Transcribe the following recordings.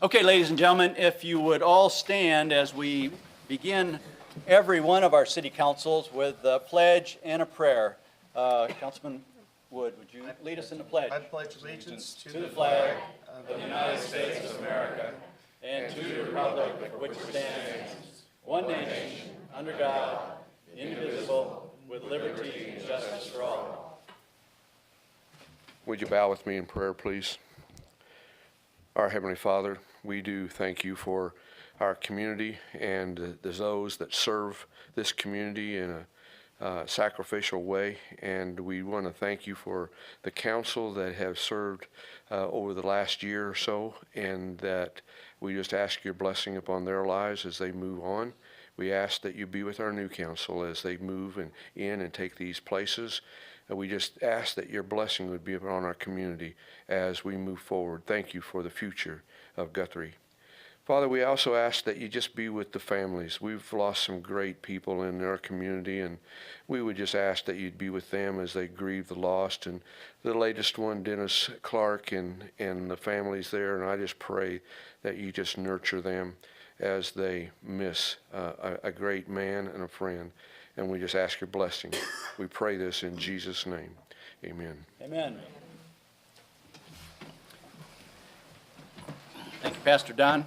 Okay, ladies and gentlemen, if you would all stand as we begin every one of our city councils with a pledge and a prayer. Councilman Wood, would you lead us in the pledge? I pledge allegiance To the flag of the United States of America and to the republic which stands, one nation, under God, indivisible, with liberty and justice for all. Would you bow with me in prayer, please? Our Heavenly Father, we do thank you for our community and those that serve this community in a sacrificial way. And we want to thank you for the council that have served over the last year or so, and that we just ask your blessing upon their lives as they move on. We ask that you be with our new council as they move in and take these places. And we just ask that your blessing would be upon our community as we move forward. Thank you for the future of Guthrie. Father, we also ask that you just be with the families. We've lost some great people in our community, and we would just ask that you'd be with them as they grieve the lost. And the latest one, Dennis Clark, and the families there, and I just pray that you just nurture them as they miss a great man and a friend. And we just ask your blessing. We pray this in Jesus' name. Amen. Amen. Thank you, Pastor Don.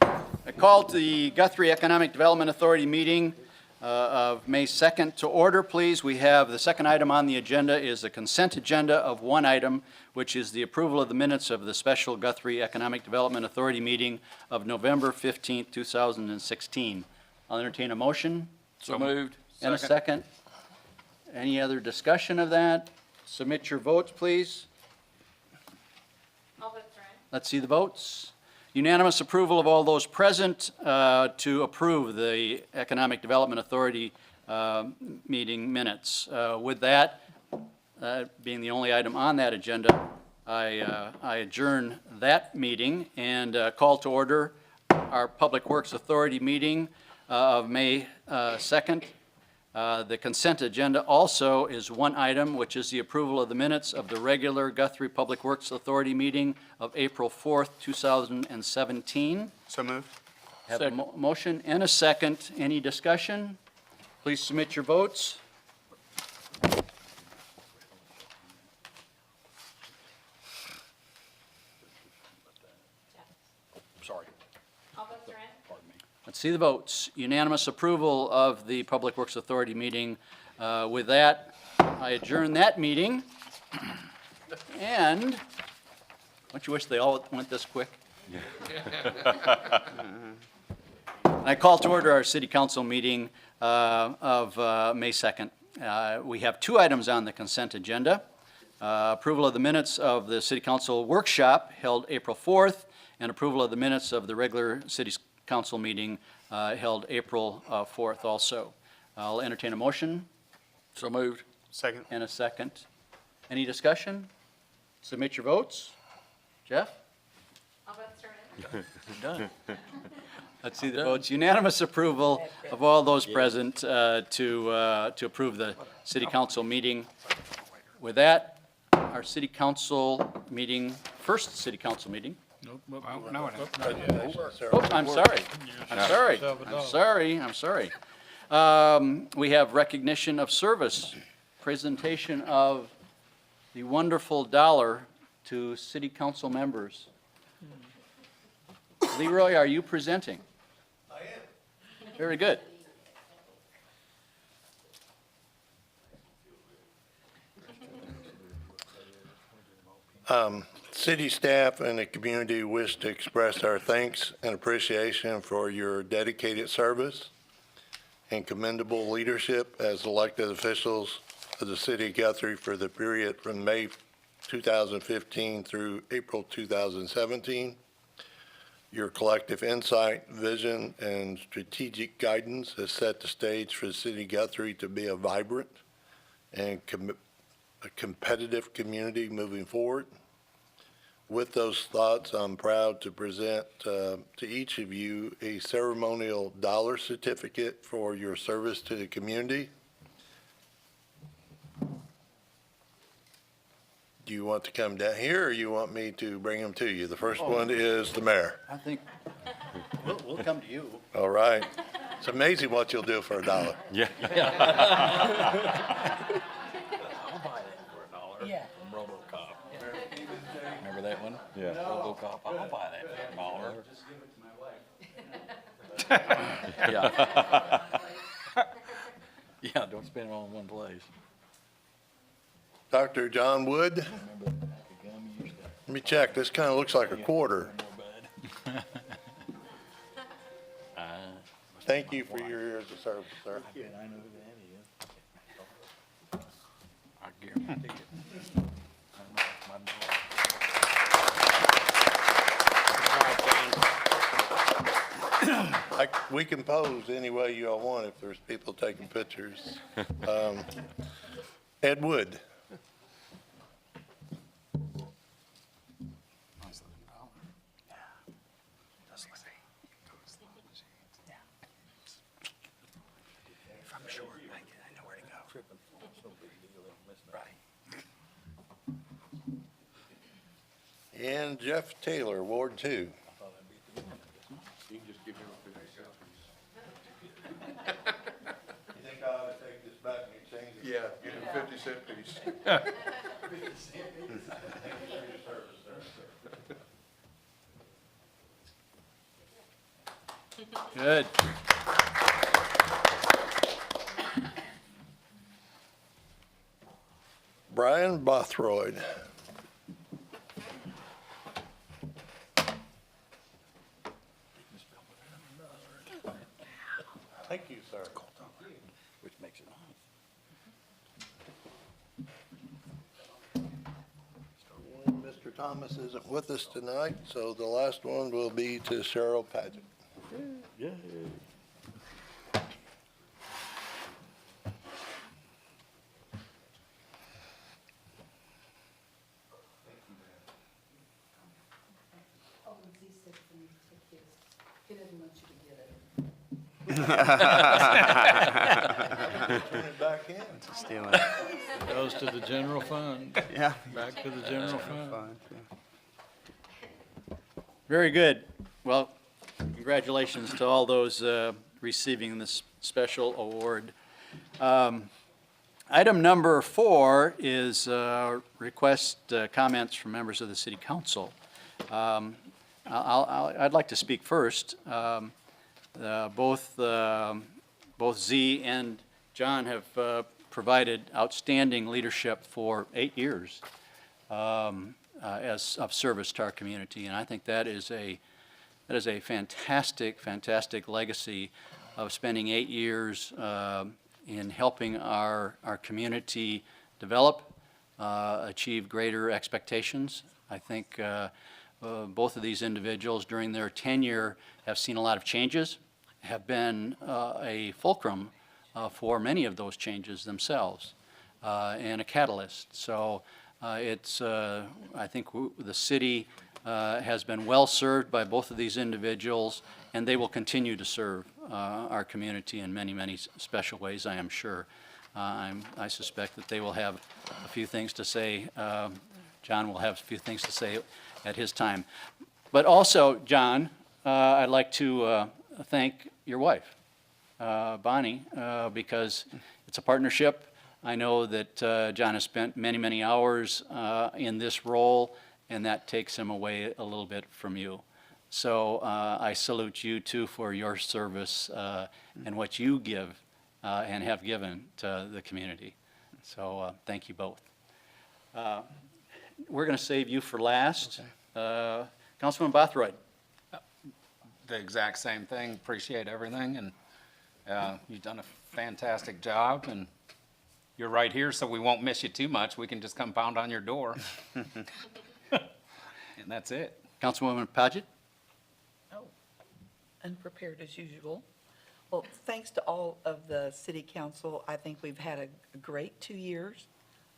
I call the Guthrie Economic Development Authority meeting of May 2nd to order, please. We have the second item on the agenda is a consent agenda of one item, which is the approval of the minutes of the special Guthrie Economic Development Authority meeting of November 15th, 2016. I'll entertain a motion. So moved. And a second. Any other discussion of that? Submit your votes, please. I'll withdraw. Let's see the votes. Unanimous approval of all those present to approve the Economic Development Authority meeting minutes. With that, being the only item on that agenda, I adjourn that meeting and call to order our Public Works Authority meeting of May 2nd. The consent agenda also is one item, which is the approval of the minutes of the regular Guthrie Public Works Authority meeting of April 4th, 2017. So moved. Have a motion and a second. Any discussion? Please submit your votes. Sorry. I'll withdraw. Pardon me. Let's see the votes. Unanimous approval of the Public Works Authority meeting. With that, I adjourn that meeting. And don't you wish they all went this quick? I call to order our City Council meeting of May 2nd. We have two items on the consent agenda. Approval of the minutes of the City Council workshop held April 4th, and approval of the minutes of the regular City Council meeting held April 4th also. I'll entertain a motion. So moved. Second. And a second. Any discussion? Submit your votes. Jeff? I'll withdraw. Done. Let's see the votes. Unanimous approval of all those present to approve the City Council meeting. With that, our City Council meeting, first City Council meeting. No, Oh, I'm sorry. I'm sorry. We have recognition of service, presentation of the wonderful dollar to City Council members. Leroy, are you presenting? I am. Very good. City staff and the community wish to express our thanks and appreciation for your dedicated service and commendable leadership as elected officials of the City of Guthrie for the period from May 2015 through April 2017. Your collective insight, vision, and strategic guidance has set the stage for the City of Guthrie to be a vibrant and a competitive community moving forward. With those thoughts, I'm proud to present to each of you a ceremonial dollar certificate for your service to the community. Do you want to come down here, or you want me to bring them to you? The first one is the mayor. I think we'll come to you. All right. It's amazing what you'll do for $1. Yeah. Yeah. From RoboCop. Remember that one? Yeah. RoboCop, I'll buy that for $1. Just give it to my wife. Yeah. Yeah, don't spend it all in one place. Dr. John Wood? Let me check. This kind of looks like a quarter. Thank you for your years of service, sir. I guarantee it. We can pose any way you all want if there's people taking pictures. Ed Wood. And Jeff Taylor, Ward 2. You can just give him a picture. You think I ought to take this back and change it? Yeah, give him a 50-cent piece. Good. Brian Bothroyd. Thank you, sir. Which makes it And Mr. Thomas isn't with us tonight, so the last one will be to Cheryl Paget. Oh, Z said for me to take his. He doesn't want you to get it. Turn it back in. Stealing it. Goes to the general fund, Yeah. back to the general fund. Fine, yeah. Very good. Well, congratulations to all those receiving this special award. Item number 4 is request comments from members of the city council. I'd like to speak first. Both Z and John have provided outstanding leadership for 8 years as of service to our community, and I think that is a fantastic, fantastic legacy of spending 8 years in helping our community develop, achieve greater expectations. I think both of these individuals during their tenure have seen a lot of changes, have been a fulcrum for many of those changes themselves, and a catalyst. So it's, I think the city has been well served by both of these individuals, and they will continue to serve our community in many, many special ways, I am sure. I suspect that they will have a few things to say. John will have a few things to say at his time. But also, John, I'd like to thank your wife, Bonnie, because it's a partnership. I know that John has spent many, many hours in this role, and that takes him away a little bit from you. So I salute you too for your service and what you give and have given to the community. So thank you both. We're going to save you for last. Councilman Bothroyd. The exact same thing. Appreciate everything, and you've done a fantastic job, and you're right here, so we won't miss you too much. We can just come pound on your door. And that's it. Councilwoman Paget. Oh, unprepared as usual. Well, thanks to all of the city council. I think we've had a great 2 years.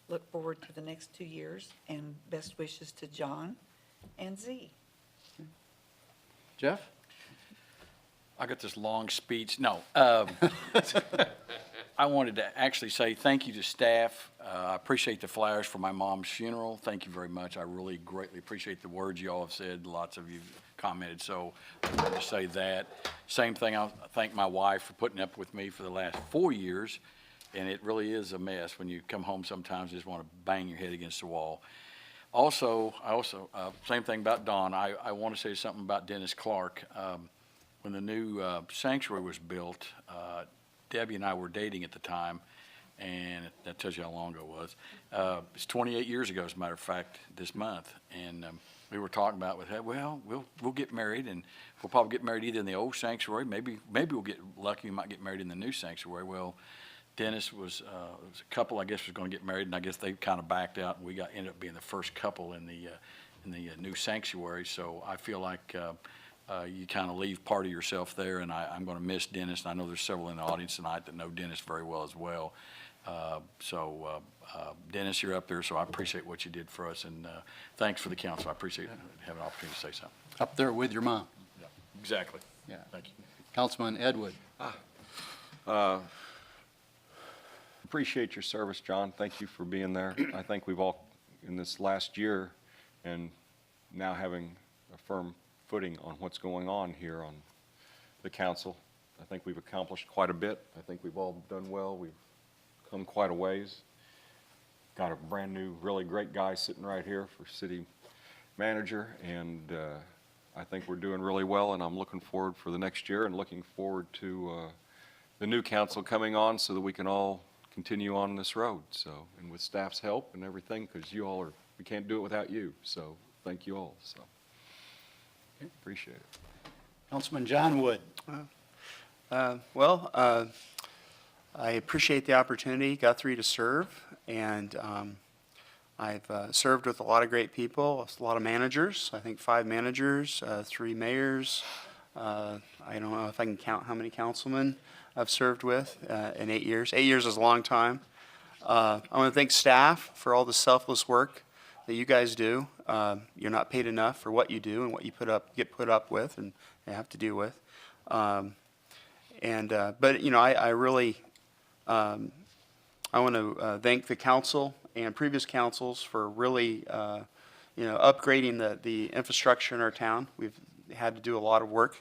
Look forward to the next 2 years, and best wishes to John and Z. Jeff? I got this long speech. No. I wanted to actually say thank you to staff. I appreciate the flyers for my mom's funeral. Thank you very much. I really greatly appreciate the words you all have said. Lots of you commented, so I wanted to say that. Same thing, I thank my wife for putting up with me for the last 4 years, and it really is a mess when you come home sometimes, you just want to bang your head against the wall. Also, same thing about Dawn. I want to say something about Dennis Clark. When the new sanctuary was built, Debbie and I were dating at the time, and that tells you how long ago it was. It's 28 years ago, as a matter of fact, this month. And we were talking about with her, well, we'll get married, and we'll probably get married either in the old sanctuary, maybe we'll get lucky, we might get married in the new sanctuary. Well, Dennis was a couple, I guess, was going to get married, and I guess they kind of backed out, and we ended up being the first couple in the new sanctuary. So I feel like you kind of leave part of yourself there, and I'm going to miss Dennis, and I know there's several in the audience tonight that know Dennis very well as well. Dennis, you're up there, so I appreciate what you did for us, and thanks for the council. I appreciate having an opportunity to say something. Up there with your mom. Exactly. Yeah. Thank you. Councilman Edwood. Appreciate your service, John. Thank you for being there. I think we've all, in this last year, and now having a firm footing on what's going on here on the council, I think we've accomplished quite a bit. I think we've all done well. We've come quite a ways. Got a brand new, really great guy sitting right here for city manager, and I think we're doing really well, and I'm looking forward for the next year and looking forward to the new council coming on so that we can all continue on this road. So, and with staff's help and everything, because you all are, we can't do it without you. So thank you all. So appreciate it. Councilman John Wood. I appreciate the opportunity, Guthrie, to serve, and I've served with a lot of great people, a lot of managers, I think 5 managers, 3 mayors. I don't know if I can count how many councilmen I've served with in 8 years. 8 years is a long time. I want to thank staff for all the selfless work that you guys do. You're not paid enough for what you do and what you get put up with and have to deal with. But you know, I really I want to thank the council and previous councils for really you know, upgrading the infrastructure in our town. We've had to do a lot of work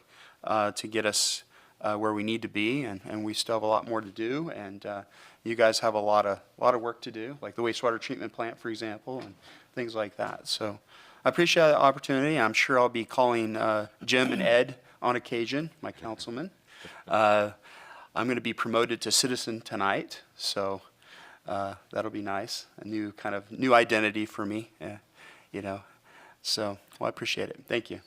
to get us where we need to be, and we still have a lot more to do. And you guys have a lot of work to do, like the wastewater treatment plant, for example, and things like that. So I appreciate the opportunity. I'm sure I'll be calling Jim and Ed on occasion, my councilmen. I'm going to be promoted to citizen tonight, so that'll be nice. A new identity for me, you know. So, well, I appreciate it. Thank you.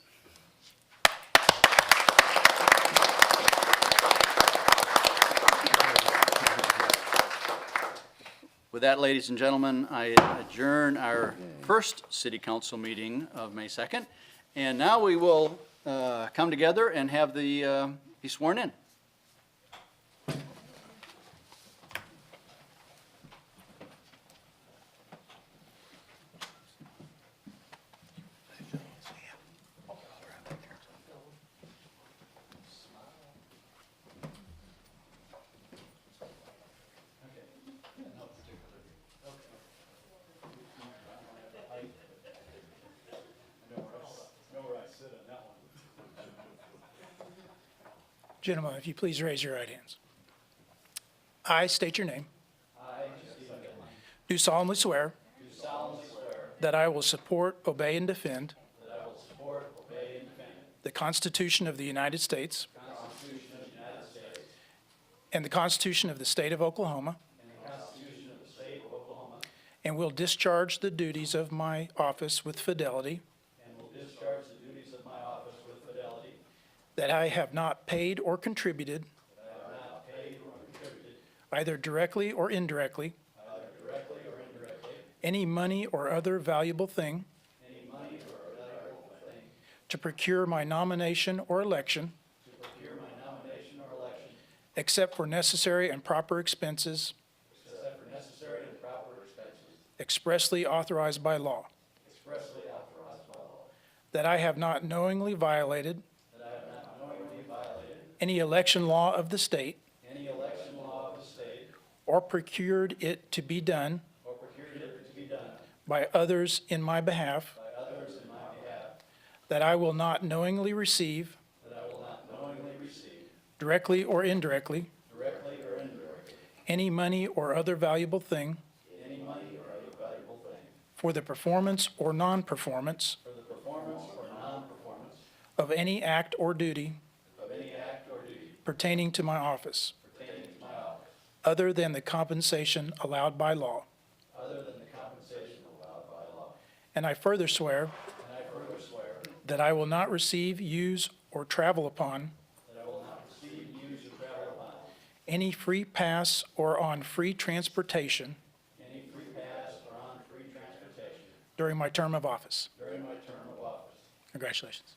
With that, ladies and gentlemen, I adjourn our first city council meeting of May 2nd. And now we will come together and have the be sworn in. Gentlemen, if you please raise your right hands. I state your name. Do solemnly swear. That I will support, obey, and defend. The Constitution of the United States. And the Constitution of the State of Oklahoma. And will discharge the duties of my office with fidelity. That I have not paid or contributed. Either directly or indirectly. Any money or other valuable thing. To procure my nomination or election. Except for necessary and proper expenses. Expressly authorized by law. That I have not knowingly violated. Any election law of the state. or procured it to be done by others in my behalf, that I will not knowingly receive, directly or indirectly, any money or other valuable thing for the performance or non-performance of any act or duty pertaining to my office, other than the compensation allowed by law. And I further swear that I will not receive, use, or travel upon any free pass or on free transportation during my term of office. Congratulations.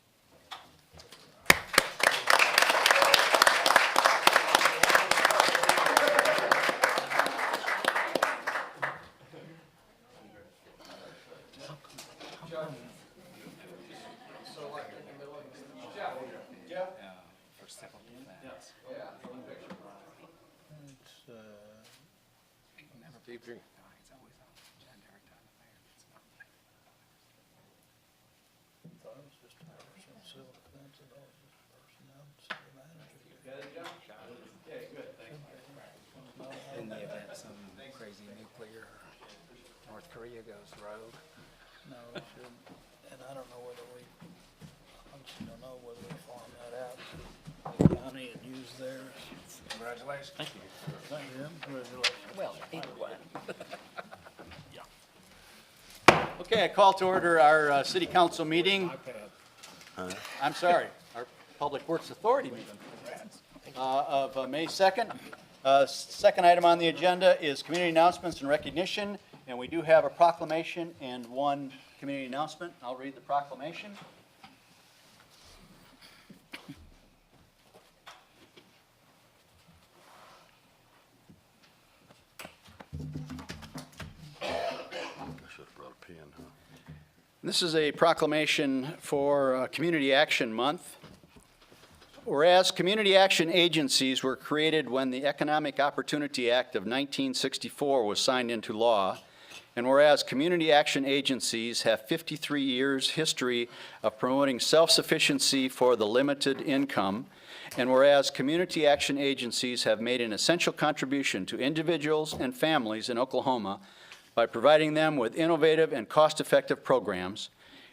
In the event some crazy nuclear North Korea goes rogue. No, we shouldn't. And I don't know whether I just don't know whether we farm that out to the county and use theirs. Congratulations. Thank you. Thank you. Congratulations. Well, either way. Okay, I call to order our city council meeting. I'm sorry, our Public Works Authority meeting of May 2nd. Second item on the agenda is community announcements and recognition, and we do have a proclamation and one community announcement. I'll read the proclamation. This is a proclamation for Community Action Month. Whereas community action agencies were created when the Economic Opportunity Act of 1964 was signed into law, and whereas community action agencies have 53 years' history of promoting self-sufficiency for the limited income, and whereas community action agencies have made an essential contribution to individuals and families in Oklahoma by providing them with innovative and cost-effective programs,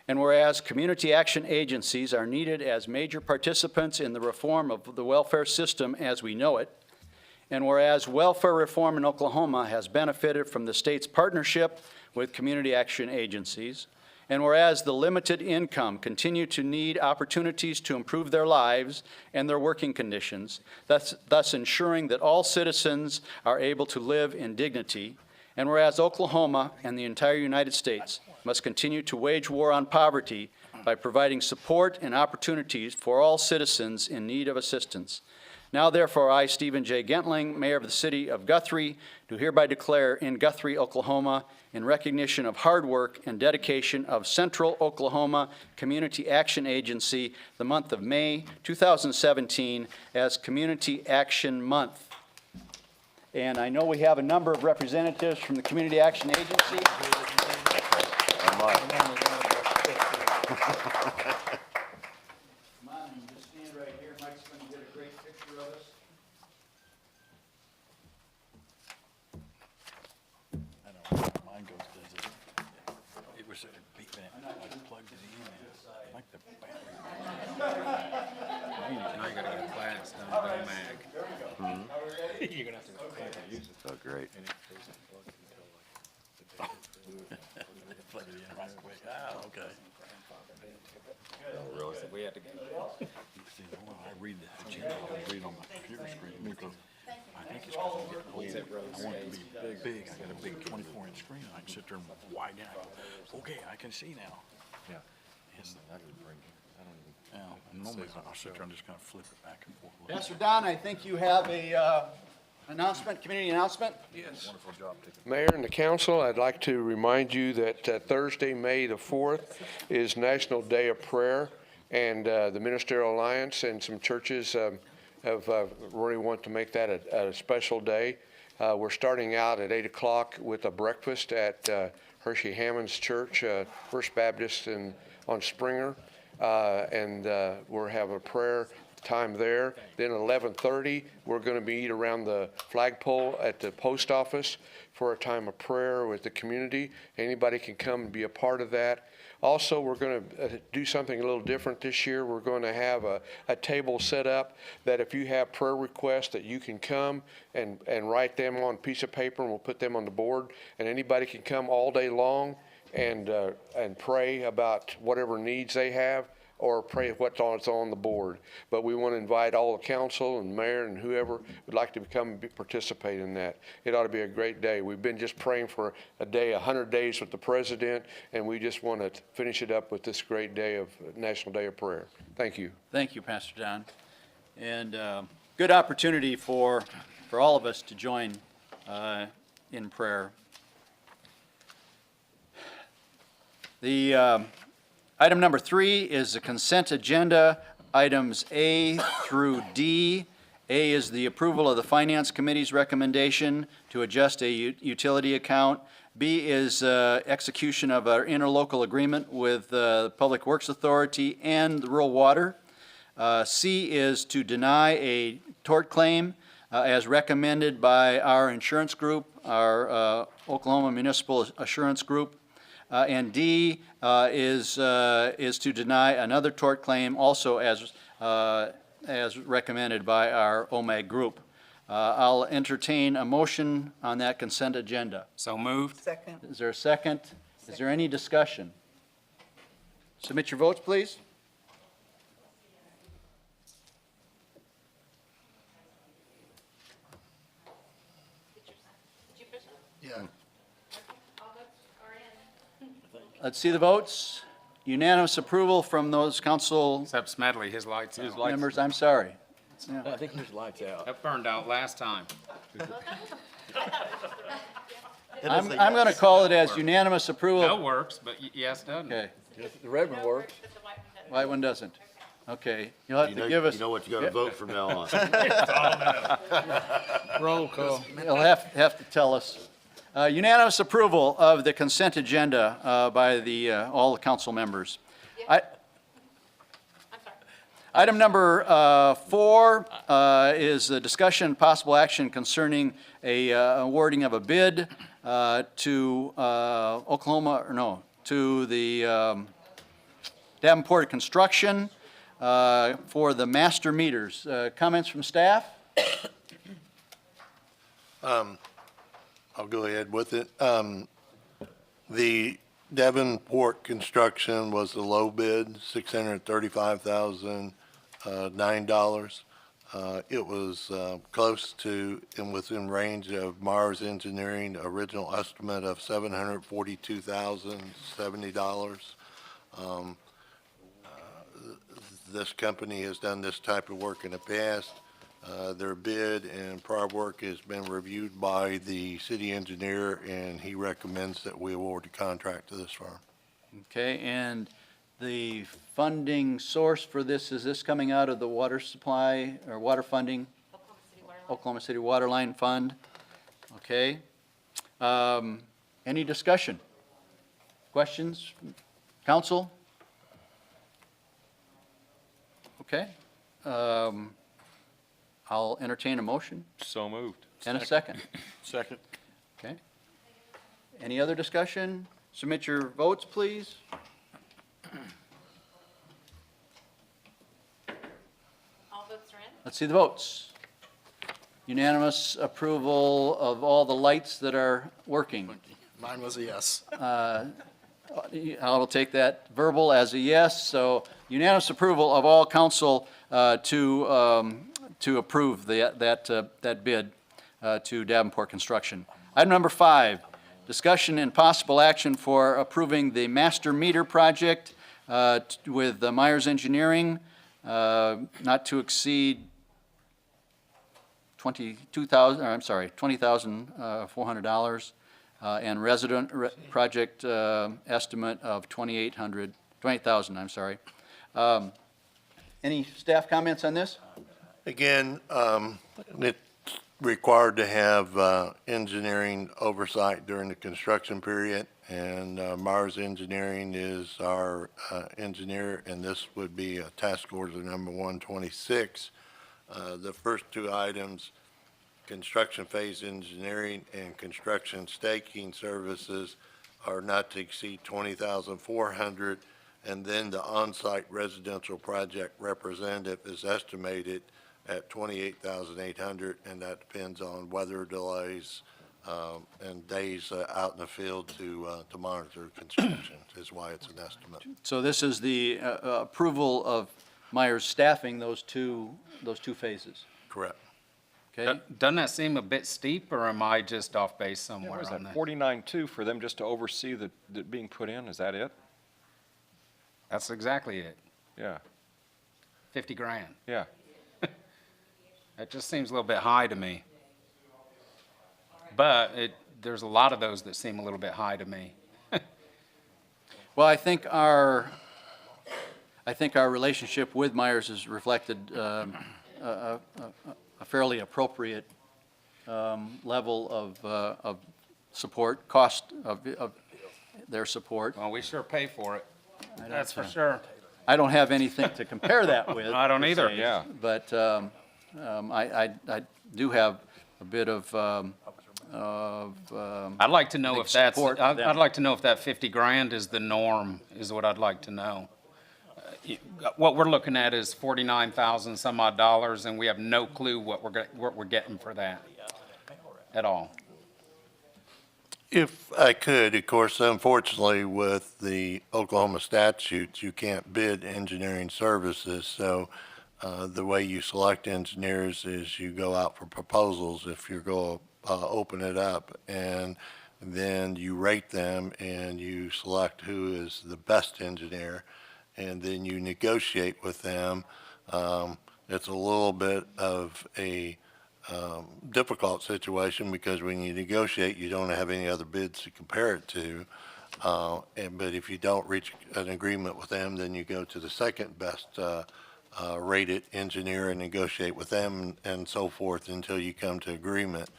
and whereas community action agencies are needed as major participants in the reform of the welfare system as we know it, and whereas welfare reform in Oklahoma has benefited from the state's partnership with community action agencies, and whereas the limited income continue to need opportunities to improve their lives and their working conditions, thus ensuring that all citizens are able to live in dignity, and whereas Oklahoma and the entire United States must continue to wage war on poverty by providing support and opportunities for all citizens in need of assistance. Now therefore, I, Stephen J. Gentling, Mayor of the City of Guthrie, do hereby declare in Guthrie, Oklahoma, in recognition of hard work and dedication of Central Oklahoma Community Action Agency, the month of May 2017 as Community Action Month. And I know we have a number of representatives from the Community Action Agency. Come on and just stand right here. Mike's going to get a great picture of us. I don't know where mine goes, does it? It was a big man. I plugged it in there. Like the battery. Now you gotta get a class done by mag. You're gonna have to go. Oh, great. Plug it in right quick. Ah, okay. We had to go. See, when I read the agenda, I read on my computer screen because I think it's because I'm getting old. I want it to be big. I got a big 24-inch screen. I can sit there and widen it. I go, okay, I can see now. Yeah. Yes. Yeah, and normally I'll sit there and just kind of flip it back and forth. Pastor Don, I think you have a announcement, community announcement? Yes. Wonderful job taking. Mayor and the council, I'd like to remind you that Thursday, May the 4th, is National Day of Prayer, and the Ministerial Alliance and some churches have really want to make that a special day. We're starting out at 8 o'clock with a breakfast at Hershey Hammond's Church, First Baptist on Springer. And we'll have a prayer time there. Then at 11:30, we're going to meet around the flagpole at the post office for a time of prayer with the community. Anybody can come and be a part of that. Also, we're going to do something a little different this year. We're going to have a table set up that if you have prayer requests that you can come and write them on a piece of paper, and we'll put them on the board, and anybody can come all day long and pray about whatever needs they have, or pray what's on the board. But we want to invite all the council and mayor and whoever would like to come and participate in that. It ought to be a great day. We've been just praying for a day, 100 days with the president, and we just want to finish it up with this great day of National Day of Prayer. Thank you. Thank you, Pastor John. And good opportunity for all of us to join in prayer. The item number 3 is the consent agenda, items A through D. A is the approval of the Finance Committee's recommendation to adjust a utility account. B is execution of our interlocal agreement with the Public Works Authority and the Rural Water. C is to deny a tort claim as recommended by our insurance group, our Oklahoma Municipal Assurance Group. And D is to deny another tort claim also as recommended by our OMAG group. I'll entertain a motion on that consent agenda. So moved. Second. Is there a second? Is there any discussion? Submit your votes, please. Did you push it? Yeah. All votes are in. Let's see the votes. Unanimous approval from those council Except Smedley, his light's out. members. I'm sorry. I think his light's out. That burned out last time. I'm going to call it as unanimous approval. No works, but yes, doesn't it? Okay. The red one works. But the white one doesn't. White one doesn't. Okay. You'll have to give us. You know what you gotta vote from now on. Roll call. You'll have to tell us. Unanimous approval of the consent agenda by all the council members. I'm sorry. Item number 4 is a discussion and possible action concerning awarding of a bid to the Davenport Construction for the master meters. Comments from staff? I'll go ahead with it. The Davenport Construction was the low bid, $635,009. It was close to and within range of Mars Engineering original estimate of $742,070. This company has done this type of work in the past. Their bid and prior work has been reviewed by the city engineer, and he recommends that we award the contract to this firm. Okay, and the funding source for this, is this coming out of the water supply or water funding? Oklahoma City Water Line. Oklahoma City Water Line Fund. Okay. Any discussion? Questions? Council? Okay. I'll entertain a motion So moved. and a second. Second. Okay. Any other discussion? Submit your votes, please. All votes are in. Let's see the votes. Unanimous approval of all the lights that are working. Mine was a yes. I'll take that verbal as a yes, so unanimous approval of all council to approve that bid to Davenport Construction. Item number 5, discussion and possible action for approving the master meter project with Myers Engineering, not to exceed $20,400, and resident project estimate of $20,000, I'm sorry. Any staff comments on this? Again, it's required to have engineering oversight during the construction period, and Mars Engineering is our engineer, and this would be task order number 126. The first two items, construction phase engineering and construction staking services, are not to exceed $20,400, and then the on-site residential project representative is estimated at $28,800, and that depends on weather delays and days out in the field to monitor construction, is why it's an estimate. So this is the approval of Myers staffing those two phases, Correct. okay? Doesn't that seem a bit steep, or am I just off base What somewhere was on that, that? 49.2 for them just to oversee the being put in? Is that it? That's exactly it, Yeah, 50 grand. yeah. That just seems a little bit high to me. But there's a lot of those that seem a little bit high to me. Well, I think our relationship with Myers has reflected a fairly appropriate level of support, cost of their support. Well, we sure pay for it. That's for sure. I don't have anything to compare that with. I don't per either. se, Yeah. But I do have a bit of I'd like to know big if that's, support for I'd them. like to know if that 50 grand is the norm, is what I'd like to know. What we're looking at is 49,000 some odd dollars, and we have no clue what we're getting for that at all. If I could, of course, unfortunately, with the Oklahoma statutes, you can't bid engineering services. So the way you select engineers is you go out for proposals if you're going to open it up, and then you rate them and you select who is the best engineer, and then you negotiate with them. It's a little bit of a difficult situation because when you negotiate, you don't have any other bids to compare it to. But if you don't reach an agreement with them, then you go to the second best rated engineer and negotiate with them and so forth until you come to agreement.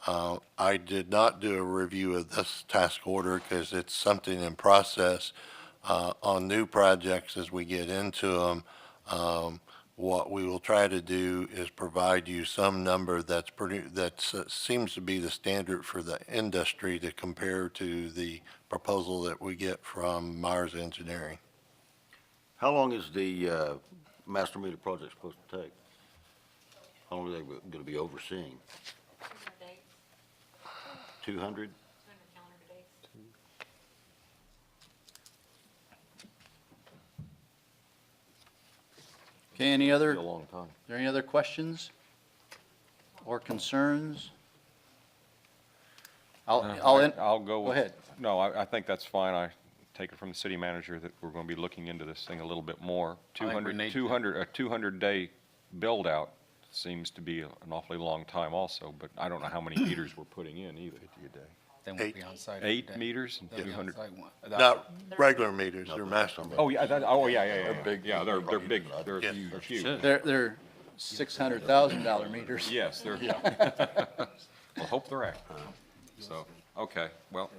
I did not do a review of this task order because it's something in process on new projects as we get into them. What we will try to do is provide you some number that seems to be the standard for the industry to compare to the proposal that we get from Myers Engineering. How long is the master meter project supposed to take? How long are they going to be overseeing? 200? 200 calendar days. Okay, any other, Be a long time. are there any other questions or concerns? I'll I'll go go with. ahead. No, I think that's fine. I take it from the city manager that we're going to be looking into this thing a little bit more. I think we need to. 200-day build-out seems to be an awfully long time also, but I don't know how many meters we're putting in either. Then we'll be on site. every 8 day. meters and They'll be on 200. site one- Not regular meters, they're master meters. Oh, yeah, yeah. big. Yeah, they're big, they're Yes. huge. They're $600,000 meters. Yes, they're, well, hope they're accurate. So, okay, well,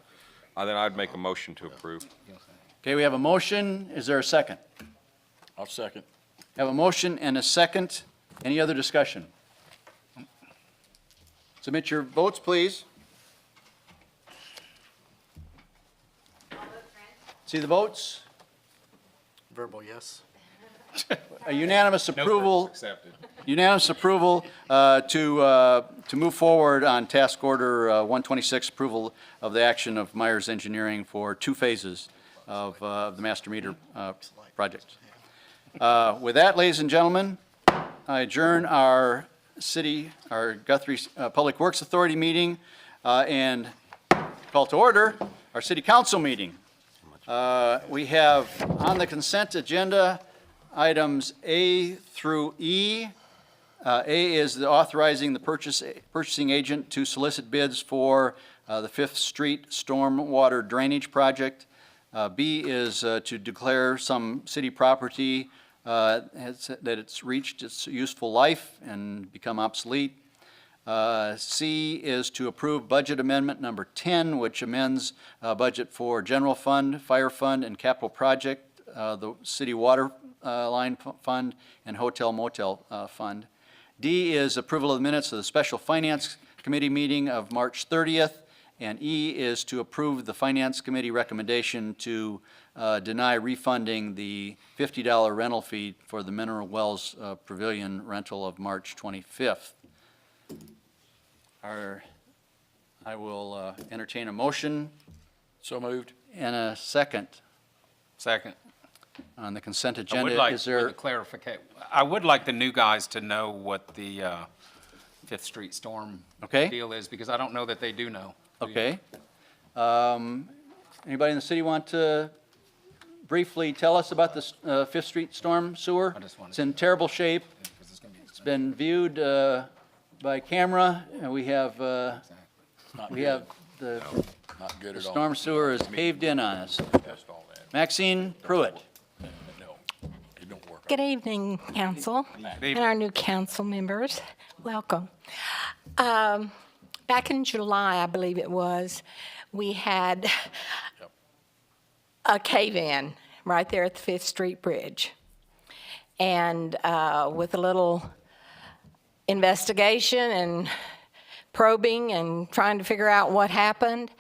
then I'd make a motion to approve. Okay, we have a motion. Is there a second? I'll second. Have a motion and a second. Any other discussion? Submit your votes, please. All votes are in. See the votes? Verbal yes. A unanimous approval, Accepted. unanimous approval to move forward on task order 126, approval of the action of Myers Engineering for 2 phases of the master meter project. With that, ladies and gentlemen, I adjourn our Guthrie Public Works Authority meeting and call to order our city council meeting. We have on the consent agenda items A through E. A is the authorizing the purchasing agent to solicit bids for the Fifth Street Stormwater Drainage Project. B is to declare some city property that it's reached its useful life and become obsolete. C is to approve budget amendment number 10, which amends budget for general fund, fire fund, and capital project, the city water line fund, and hotel motel fund. D is approval of the minutes of the special finance committee meeting of March 30th. And E is to approve the finance committee recommendation to deny refunding the $50 rental fee for the Mineral Wells Pavilion rental of March 25th. I will entertain a motion So moved. and a second Second. on the consent I would agenda. like, Is with a there, clarification, I would like the new guys to know what the Fifth Street storm Okay. deal is, because I don't know that they do know. okay. Anybody in the city want to briefly tell us about the Fifth Street storm sewer? I just wanted It's in terrible shape. Because it's gonna be It's been viewed by camera, and we have the Not good the at all. storm sewer is caved in on us. Test all that. Maxine Pruitt. No, it don't work. Good evening, council, and our new council members. Welcome. Back in July, I believe it was, we had a cave-in right there at the Fifth Street Bridge. And with a little investigation and probing and trying to figure out what happened,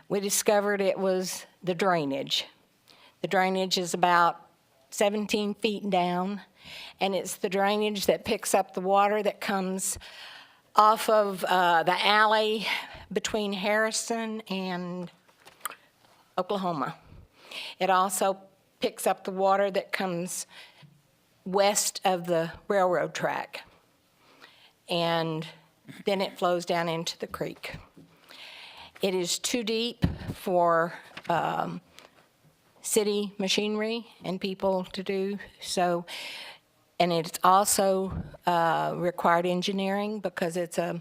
we discovered it was the drainage. The drainage is about 17 feet down, and it's the drainage that picks up the water that comes off of the alley between Harrison and Oklahoma. It also picks up the water that comes west of the railroad track, and then it flows down into the creek. It is too deep for city machinery and people to do so, and it's also required engineering because it's a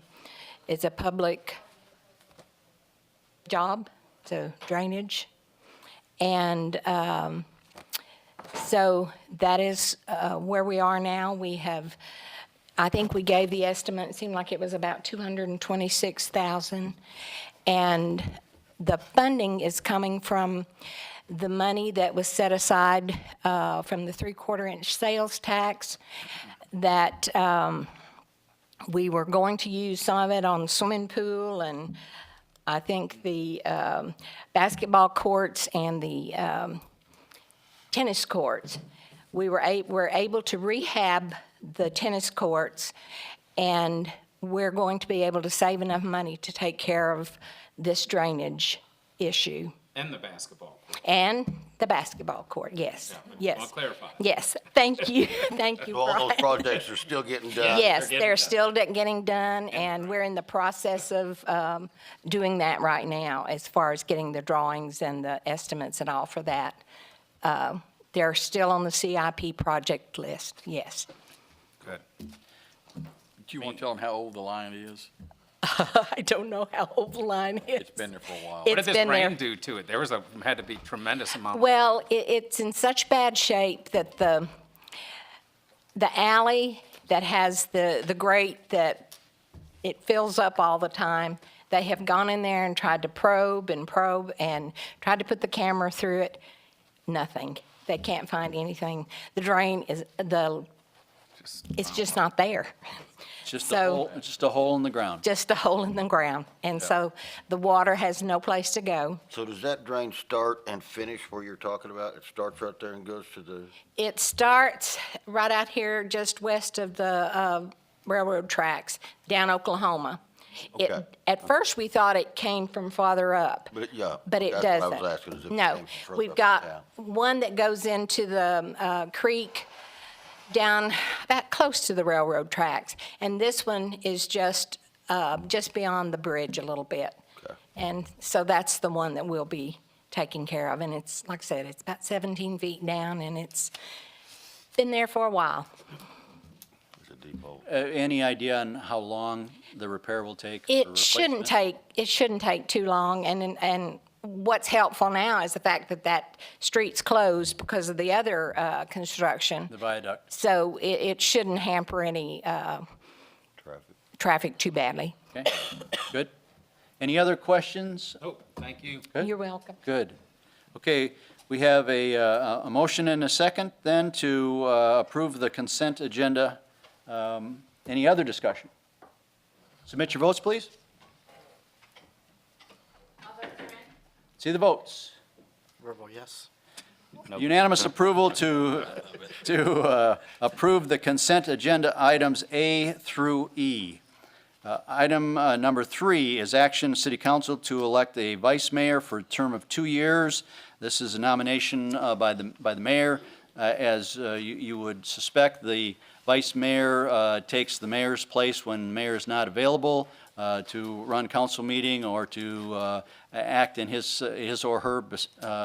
public job, so drainage. And so that is where we are now. We have, I think we gave the estimate, it seemed like it was about $226,000. And the funding is coming from the money that was set aside from the 3/4-inch sales tax that we were going to use some of it on the swimming pool and I think the basketball courts and the tennis courts. We're able to rehab the tennis courts, and we're going to be able to save enough money to take care of this drainage issue. And the basketball court. And the basketball court, yes, yes. I'll clarify. Yes, thank you, thank you, So all those Brian. projects are still getting done? Yes, getting they're done. still getting done, and we're in the process of doing that right now as far as getting the drawings and the estimates and all for that. They're still on the CIP project list, yes. Good. Do you want to tell them how old the line is? I don't know how old the line is. It's been there for a while. What did It's this been there. rain do to it? There was had to be tremendous amount. Well, it's in such bad shape that the alley that has the grate that it fills up all the time, they have gone in there and tried to probe and tried to put the camera through it. Nothing. They can't find anything. The drain it's just not there. It's just So- it's just a hole in the ground. Just a hole in the ground. And so the water has no place to go. So does that drain start and finish where you're talking about? It starts right there and goes to the, It starts right out here just west of the railroad tracks, down Oklahoma. Okay. At first, we thought it came from farther up. but yeah. But it that's doesn't. what I was asking, is if it No, came further we've up got the town. one that goes into the creek down about close to the railroad tracks. And this one is just beyond the bridge a little bit. Okay. And so that's the one that we'll be taking care of. And it's, like I said, it's about 17 feet down, and it's been there for a while. It's a deep hole. Any idea on how long the repair will take? for It shouldn't take too long, and what's helpful now is the fact that street's closed because of the other construction. The viaduct. So it shouldn't hamper any Traffic. traffic too badly. Okay, good. Any other questions? Oh, thank you. Good. You're welcome. Good. Okay, we have a motion and a second then to approve the consent agenda. Any other discussion? Submit your votes, please. All vote Trent. See the votes. Verbal, yes. Unanimous approval to approve the consent agenda items A through E. Item number 3 is action, City Council to elect a vice mayor for a term of 2 years. This is a nomination by the mayor. As you would suspect, the vice mayor takes the mayor's place when the mayor is not available to run council meeting or to act in his or her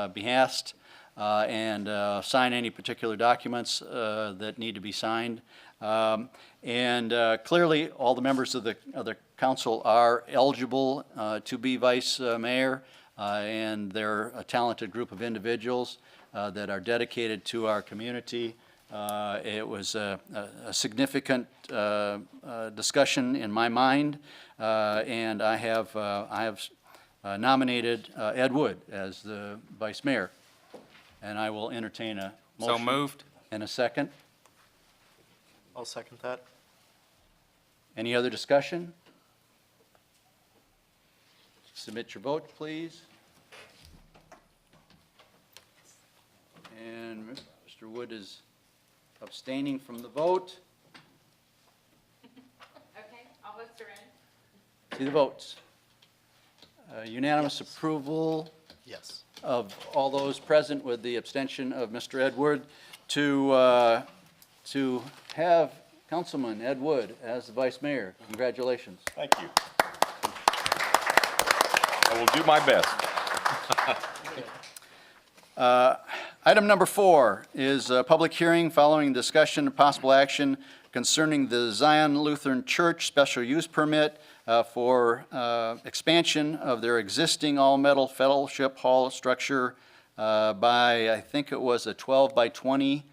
behest and sign any particular documents that need to be signed. Clearly, all the members of the council are eligible to be vice mayor, and they're a talented group of individuals that are dedicated to our community. It was a significant discussion in my mind, and I have nominated Ed Wood as the vice mayor, and I will entertain a motion. So moved. And a second. I'll second that. Any other discussion? Submit your vote, please. And Mr. Wood is abstaining from the vote. Okay, all votes are in. See the votes. Unanimous approval Yes. of all those present with the abstention of Mr. Ed Wood to have Councilman Ed Wood as the vice mayor. Congratulations. Thank you. I will do my best. Item number 4 is a public hearing following discussion and possible action concerning the Zion Lutheran Church special use permit for expansion of their existing all-metal fellowship hall structure by, I think it was a 12 by 20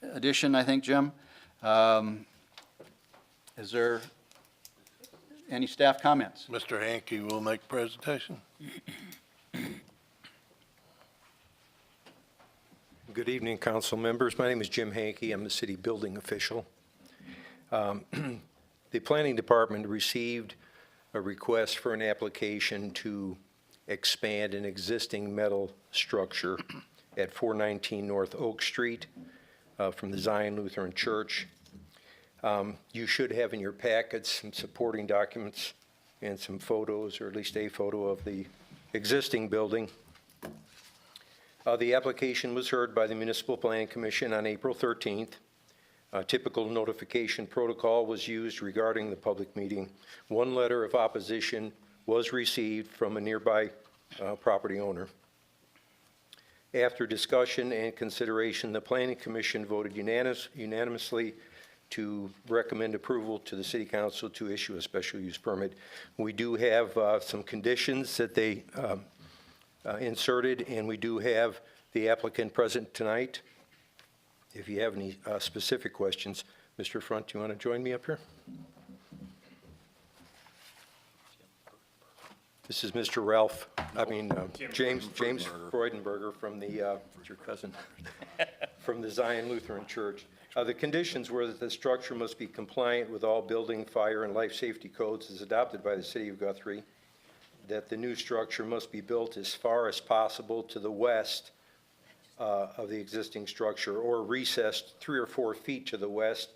addition, I think, Jim. Is there any staff comments? Mr. Hankey will make the presentation. Good evening, council members. My name is Jim Hankey. I'm the city building official. The planning department received a request for an application to expand an existing metal structure at 419 North Oak Street from the Zion Lutheran Church. You should have in your packets some supporting documents and some photos, or at least a photo of the existing building. The application was heard by the Municipal Planning Commission on April 13th. A typical notification protocol was used regarding the public meeting. One letter of opposition was received from a nearby property owner. After discussion and consideration, the Planning Commission voted unanimously to recommend approval to the City Council to issue a special use permit. We do have some conditions that they inserted, and we do have the applicant present tonight. If you have any specific questions, Mr. Front, do you want to join me up here? This is Mr. James Freudenberger from the, your cousin, from the Zion Lutheran Church. The conditions were that the structure must be compliant with all building, fire, and life safety codes as adopted by the City of Guthrie, that the new structure must be built as far as possible to the west of the existing structure, or recessed 3 or 4 feet to the west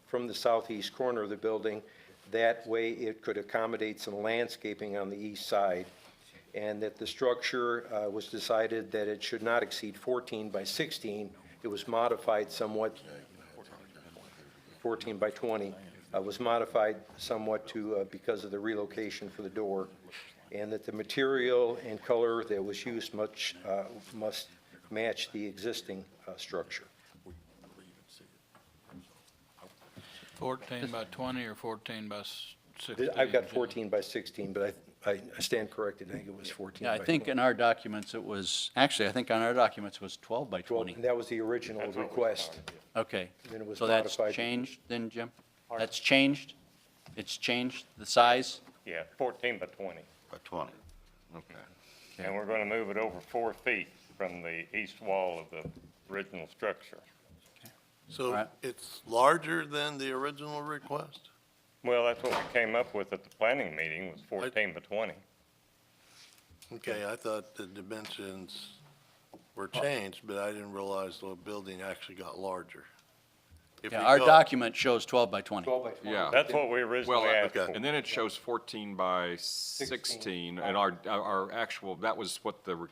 from the southeast corner of the building. That way it could accommodate some landscaping on the east side, and that the structure was decided that it should not exceed 14 by 16. It was modified somewhat, 14 by 20, was modified somewhat to because of the relocation for the door, and that the material and color that was used must match the existing structure. 14 by 20 or 14 by 16? I've got 14 by 16, but I stand corrected. I think it was 14 Yeah, by I think 20. in our documents it was, actually, I think on our documents it was 12 by 12, 20. that was the original request. Okay. Then it was So that's modified. changed then, Jim? That's changed? It's changed the size? Yeah, 14 by 20. By 20. Okay. And we're going to move it over 4 feet from the east wall of the original structure. So Right. it's larger than the original request? Well, that's what we came up with at the planning meeting, was 14 by 20. Okay, I thought the dimensions were changed, but I didn't realize the building actually got larger. If Yeah, we our go- document shows 12 by 20. Yeah. That's what we originally asked okay. for. And then it shows 14 by 16, and our actual, that was what the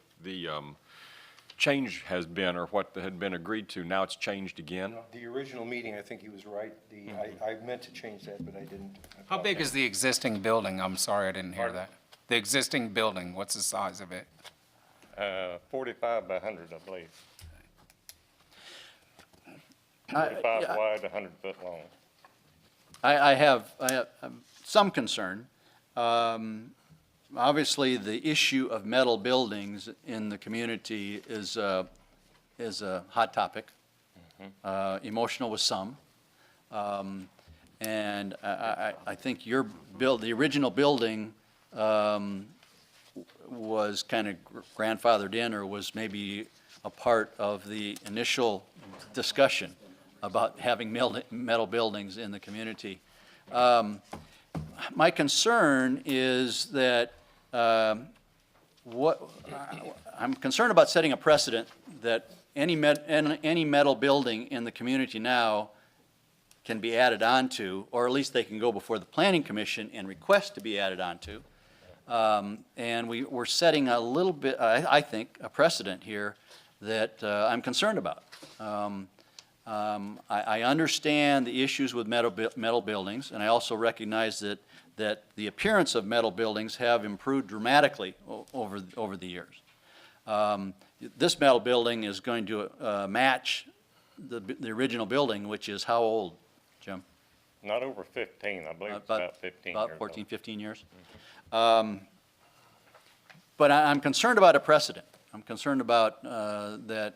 change has been, or what had been agreed to. Now it's changed again. The original meeting, I think he was right. I meant to change that, but I didn't. How big is the existing building? I'm sorry, I didn't hear that. The existing building, what's the size of it? 45 by 100, I believe. I- 45 yeah, wide, 100 foot long. I have some concern. Obviously, the issue of metal buildings in the community is a hot topic, emotional with some. And I think the original building was kind of grandfathered in, or was maybe a part of the initial discussion about having metal buildings in the community. My concern is that I'm concerned about setting a precedent that any metal building in the community now can be added onto, or at least they can go before the Planning Commission and request to be added onto. And we're setting a little bit, I think, a precedent here that I'm concerned about. I understand the issues with metal buildings, and I also recognize that the appearance of metal buildings have improved dramatically over the years. This metal building is going to match the original building, which is how old, Jim? Not over 15, I believe it's about 15 years old. About 14, 15 years. But I'm concerned about a precedent. I'm concerned about that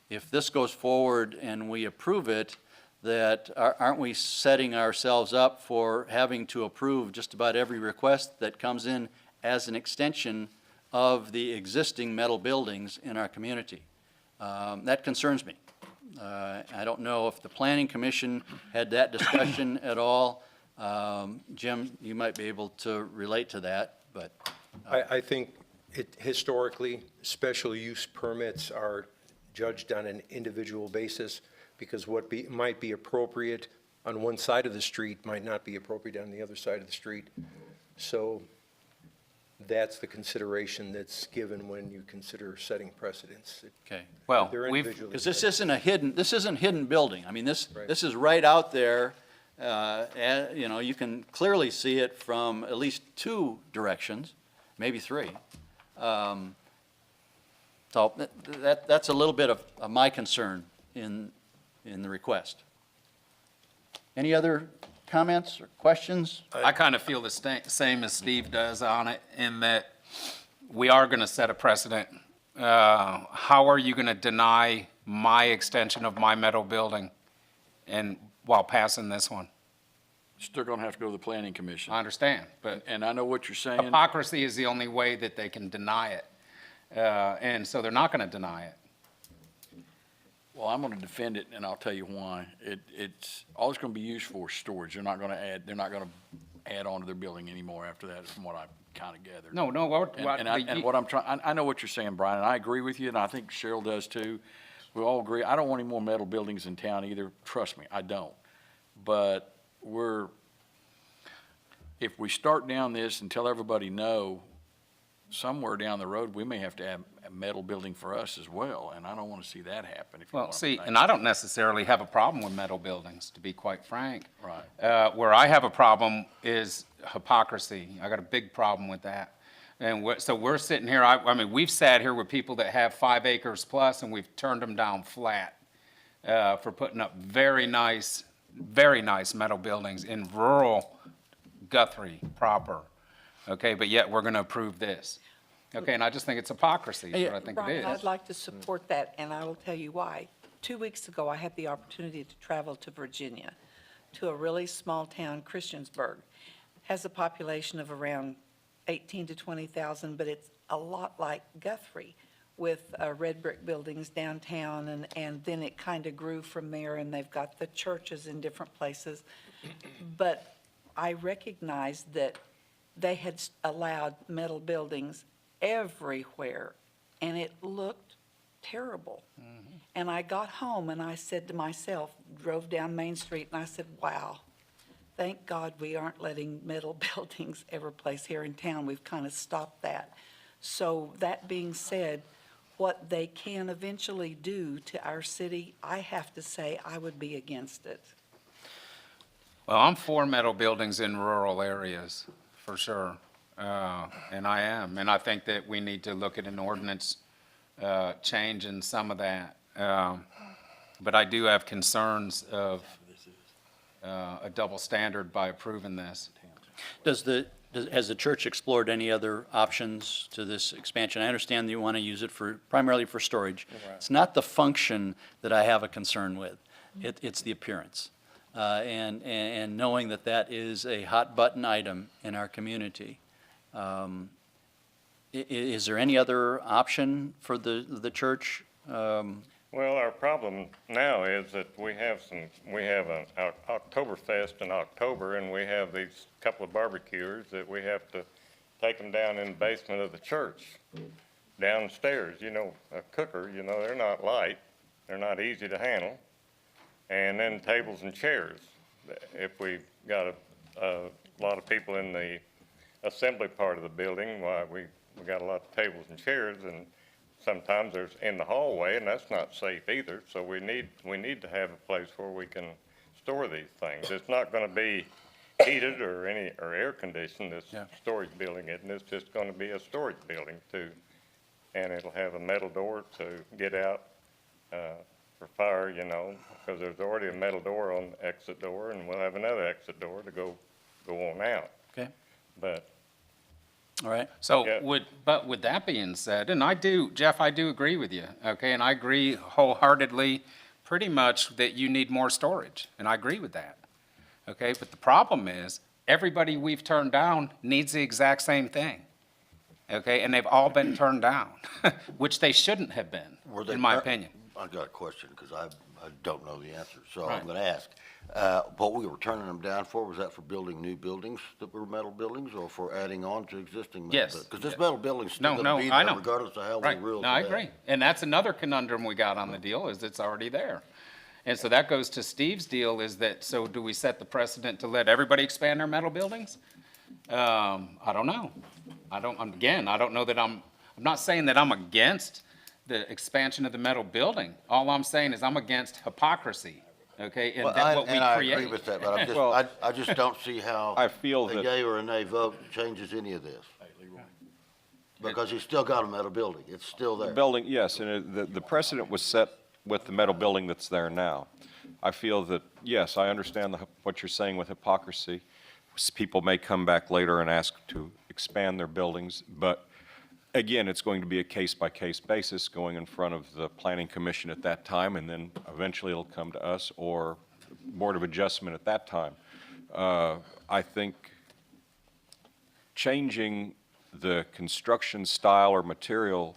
if this goes forward and we approve it, that aren't we setting ourselves up for having to approve just about every request that comes in as an extension of the existing metal buildings in our community? That concerns me. I don't know if the Planning Commission had that discussion at all. Jim, you might be able to relate to that, but. I think historically, special use permits are judged on an individual basis, because what might be appropriate on one side of the street might not be appropriate on the other side of the street. So that's the consideration that's given when you consider setting precedents. Okay. Well, They're we've, individually Because this judged. isn't hidden building. I mean, this Right. is right out there. You know, you can clearly see it from at least two directions, maybe three. So that's a little bit of my concern in the request. Any other comments or questions? I kind of feel the same as Steve does on it, in that we are going to set a precedent. How are you going to deny my extension of my metal building and while passing this one? Still gonna have to go to the planning commission. I understand, but And I know what you're saying. hypocrisy is the only way that they can deny it. And so they're not going to deny it. Well, I'm gonna defend it, and I'll tell you why. It's, all it's gonna be used for is storage. They're not gonna add on to their building anymore after that, from what I kinda gathered. No, what, And what I'm trying, I know what you're saying, Brian, and I agree with you, and I think Cheryl does too. We all agree. I don't want any more metal buildings in town either. Trust me, I don't. But if we start down this and tell everybody no, somewhere down the road, we may have to have a metal building for us as well, and I don't want to see that happen. If you know well, what I'm see, saying. and I don't necessarily have a problem with metal buildings, to be quite frank. Right. Where I have a problem is hypocrisy. I got a big problem with that. And so we're sitting here, I mean, we've sat here with people that have 5 acres plus, and we've turned them down flat for putting up very nice metal buildings in rural Guthrie proper. Okay, but yet we're going to approve this. Okay, and I just think it's hypocrisy, is what I think it Brian, I'd is. like to support that, and I will tell you why. 2 weeks ago, I had the opportunity to travel to Virginia to a really small town, Christiansburg. Has a population of around 18 to 20,000, but it's a lot like Guthrie with red brick buildings downtown, and then it kind of grew from there, and they've got the churches in different places. But I recognized that they had allowed metal buildings everywhere, and it looked terrible. And I got home and I said to myself, drove down Main Street, and I said, wow, thank God we aren't letting metal buildings ever place here in town. We've kind of stopped that. So that being said, what they can eventually do to our city, I have to say I would be against it. Well, I'm for metal buildings in rural areas, for sure. And I am. And I think that we need to look at an ordinance change in some of that. But I do have concerns of a double standard by approving this. Has the church explored any other options to this expansion? I understand that you want to use it primarily for storage. It's not the function that I have a concern with. It's the appearance. And knowing that that is a hot button item in our community. Is there any other option for the church? Well, our problem now is that we have an Oktoberfest in October, and we have these couple of barbecuers that we have to take them down in the basement of the church, downstairs. You know, a cooker, you know, they're not light, they're not easy to handle. And then tables and chairs. If we've got a lot of people in the assembly part of the building, why we got a lot of tables and chairs, and sometimes there's in the hallway, and that's not safe either. So we need to have a place where we can store these things. It's not going to be heated or air conditioned, this storage building, and it's just going to be a storage building too. And it'll have a metal door to get out for fire, you know, because there's already a metal door on the exit door, and we'll have another exit door to go on out. Okay. But all right. So with that being said, and Jeff, I do agree with you, okay? And I agree wholeheartedly, pretty much that you need more storage, and I agree with that, okay? But the problem is, everybody we've turned down needs the exact same thing, okay? And they've all been turned down, which they shouldn't have been, in my opinion. I've got a question, because I don't know the answer, so Right. I'm gonna ask. What we were turning them down for, was that for building new buildings that were metal buildings, or for adding on to existing metal? Yes. Because this metal building's still No, gonna be I there know. regardless of how we Right. rule No, I today. agree. And that's another conundrum we got on the deal, is it's already there. And so that goes to Steve's deal, is that, so do we set the precedent to let everybody expand their metal buildings? I don't know. I don't know that I'm not saying that I'm against the expansion of the metal building. All I'm saying is I'm against hypocrisy, okay? And Well, that what we I create. agree with that, but I'm just, Well, I just don't see how I feel a that- yea or a nay vote changes any of this. Because you still got a metal building, it's still there. The building, yes, and the precedent was set with the metal building that's there now. I feel that, yes, I understand what you're saying with hypocrisy. People may come back later and ask to expand their buildings, but again, it's going to be a case-by-case basis going in front of the Planning Commission at that time, and then eventually it'll come to us or Board of Adjustment at that time. I think changing the construction style or material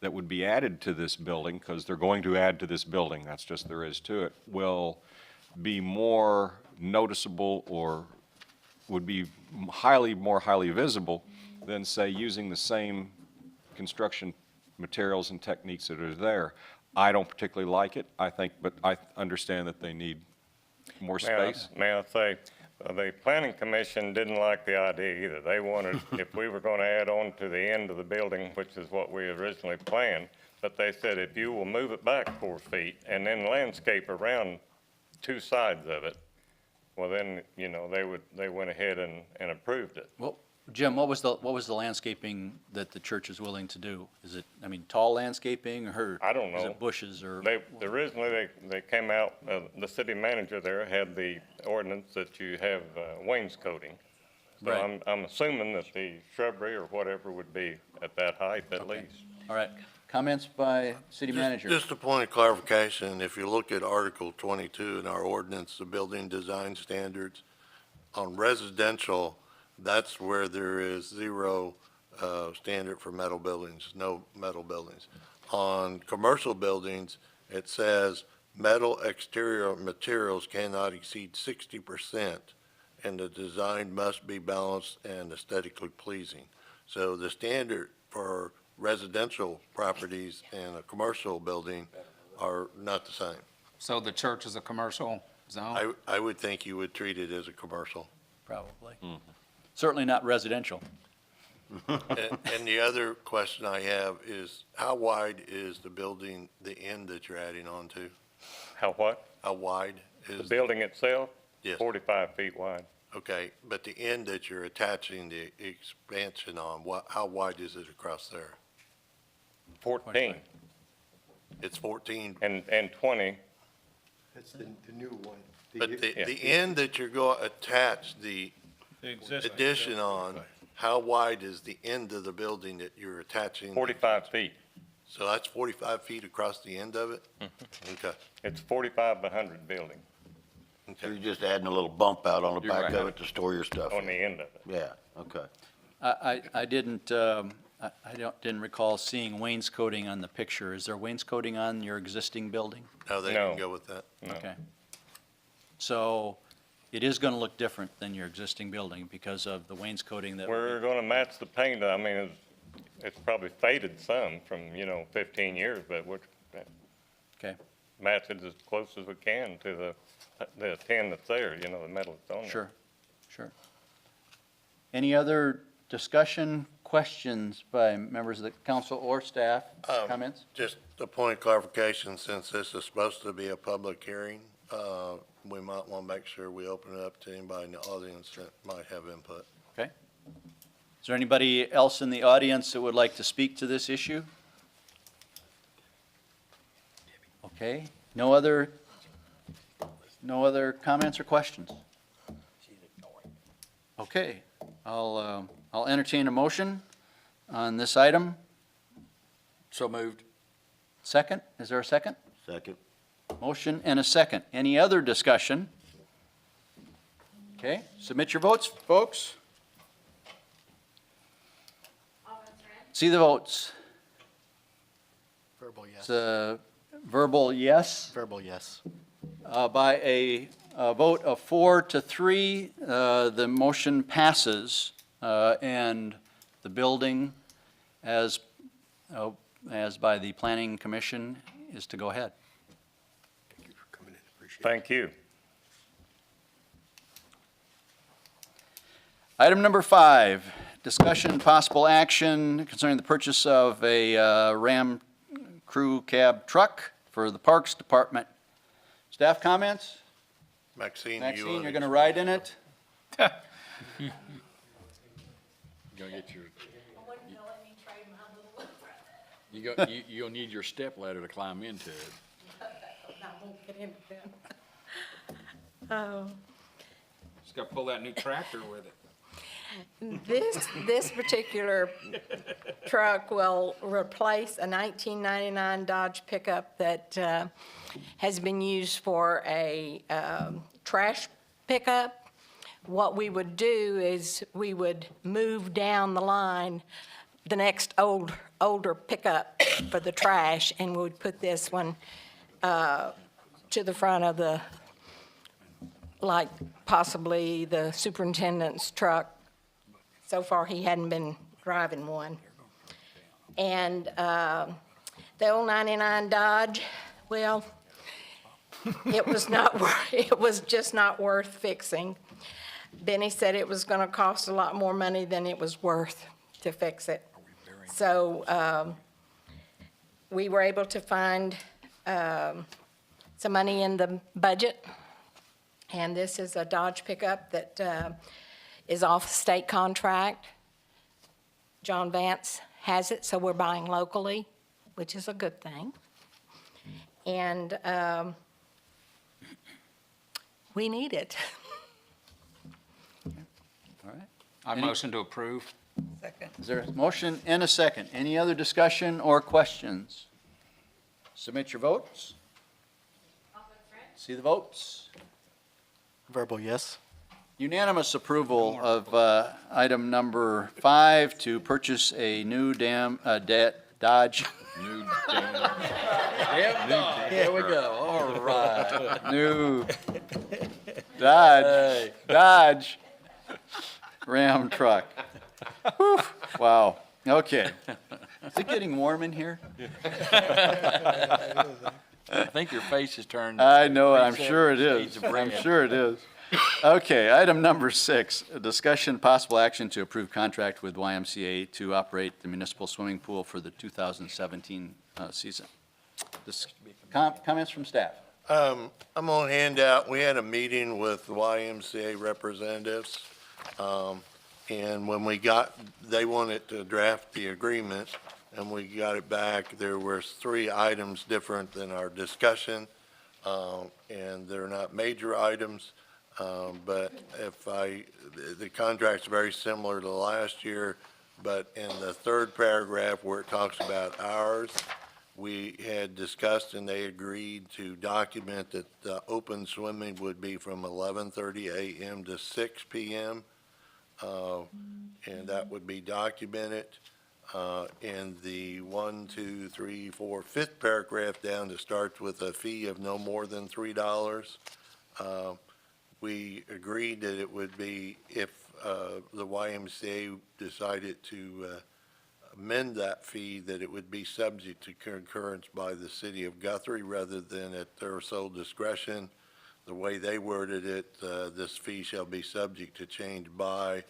that would be added to this building, because they're going to add to this building, that's just there is to it, will be more noticeable or would be more highly visible than, say, using the same construction materials and techniques that are there. I don't particularly like it, I think, but I understand that they need more space. May I say, the Planning Commission didn't like the idea either. They wanted, if we were going to add on to the end of the building, which is what we originally planned, but they said if you will move it back 4 feet and then landscape around 2 sides of it, well then, you know, they went ahead and approved it. Well, Jim, what was the landscaping that the church is willing to do? Is it, I mean, tall landscaping, or? I don't know. Is it bushes, or? Originally, they came out, the city manager there had the ordinance that you have wainscoting. So Right. I'm assuming that the shrubbery or whatever would be at that height at least. All right. Comments by city manager? Just a point of clarification, if you look at Article 22 in our ordinance, the building design standards, on residential, that's where there is zero standard for metal buildings, no metal buildings. On commercial buildings, it says metal exterior materials cannot exceed 60%, and the design must be balanced and aesthetically pleasing. So the standard for residential properties and a commercial building are not the same. So the church is a commercial zone? I would think you would treat it as a commercial. Probably. Certainly not residential. And the other question I have is, how wide is the building, the end that you're adding on to? How what? How wide The is? building itself? Yes. 45 feet wide. Okay, but the end that you're attaching the expansion on, how wide is it across there? 14 It's 14, and 20. That's the new one. but the end that you're going to attach the addition on, how wide is the end of the building that you're attaching? 45 feet. So that's 45 feet across the end of it? Okay. It's 45 by 100 building So you're just adding a little bump out on the back of it to store your stuff on in? the end of it. Yeah, okay. I didn't, didn't recall seeing wainscoting on the picture. Is there wainscoting on your existing building? No, they No. can go with that. No. Okay. So it is going to look different than your existing building because of the wainscoting that. We're going to match the paint. I mean, it's probably faded some from, 15 years, but we're Okay, match it as close as we can to the tin that's there, the metal that's on there. sure, sure. Any other discussion, questions by members of the council or staff? Comments? Just a point of clarification, since this is supposed to be a public hearing, we might want to make sure we open it up to anybody in the audience that might have input. Okay. Is there anybody else in the audience that would like to speak to this issue? Okay, no other comments or questions? Okay, I'll entertain a motion on this item. So moved. Second, is there a second? Second. Motion and a second. Any other discussion? Okay, submit your votes, folks. Alderman Rand, See the votes. Verbal yes. It's a verbal yes. Verbal yes. By a vote of 4-3, the motion passes, and the building, as by the Planning Commission, is to go ahead. Thank you for coming in, appreciate it. Thank you. Item number 5, discussion and possible action concerning the purchase of a Ram crew cab truck for the Parks Department. Staff comments? Maxine, Maxine, you're going to ride in it? You're gonna get your, you'll need your step ladder to climb into it. Oh. Just got to pull that new tractor with it. This particular truck will replace a 1999 Dodge pickup that has been used for a trash pickup. What we would do is we would move down the line the next older pickup for the trash, and we would put this one to the front of the, like possibly the superintendent's truck. So far, he hadn't been driving one. And the old 99 Dodge, well, it was just not worth fixing. Benny said it was gonna cost a lot more money than it was worth to fix it. So we were able to find some money in the budget. And this is a Dodge pickup that is off state contract. John Vance has it, so we're buying locally, which is a good thing. And we need it. All right. I motion to approve. Second. Is there a motion and a second? Any other discussion or questions? Submit your votes. Alderman French. See the votes. Verbal yes. Unanimous approval of item number 5 to purchase a new Dodge. New damn. There we go, all right. New Dodge Ram truck. Whew, wow, okay. Is it getting warm in here? I think your face has turned. I know, I'm reset sure it shades is. of I'm red. sure it is. Okay, item number 6, a discussion, possible action to approve contract with YMCA to operate the municipal swimming pool for the 2017 season. Comments from staff? I'm on handout, we had a meeting with YMCA representatives, and when they wanted to draft the agreement, and we got it back, there were 3 items different than our discussion, and they're not major items, but the contract's very similar to last year, but in the 3rd paragraph where it talks about hours, we had discussed and they agreed to document that the open swimming would be from 11:30 a.m. to 6 p.m. And that would be documented. In the 1, 2, 3, 4, 5th paragraph down that starts with a fee of no more than $3. We agreed that it would be if the YMCA decided to amend that fee, that it would be subject to concurrence by the city of Guthrie rather than at their sole discretion. The way they worded it, this fee shall be subject to change by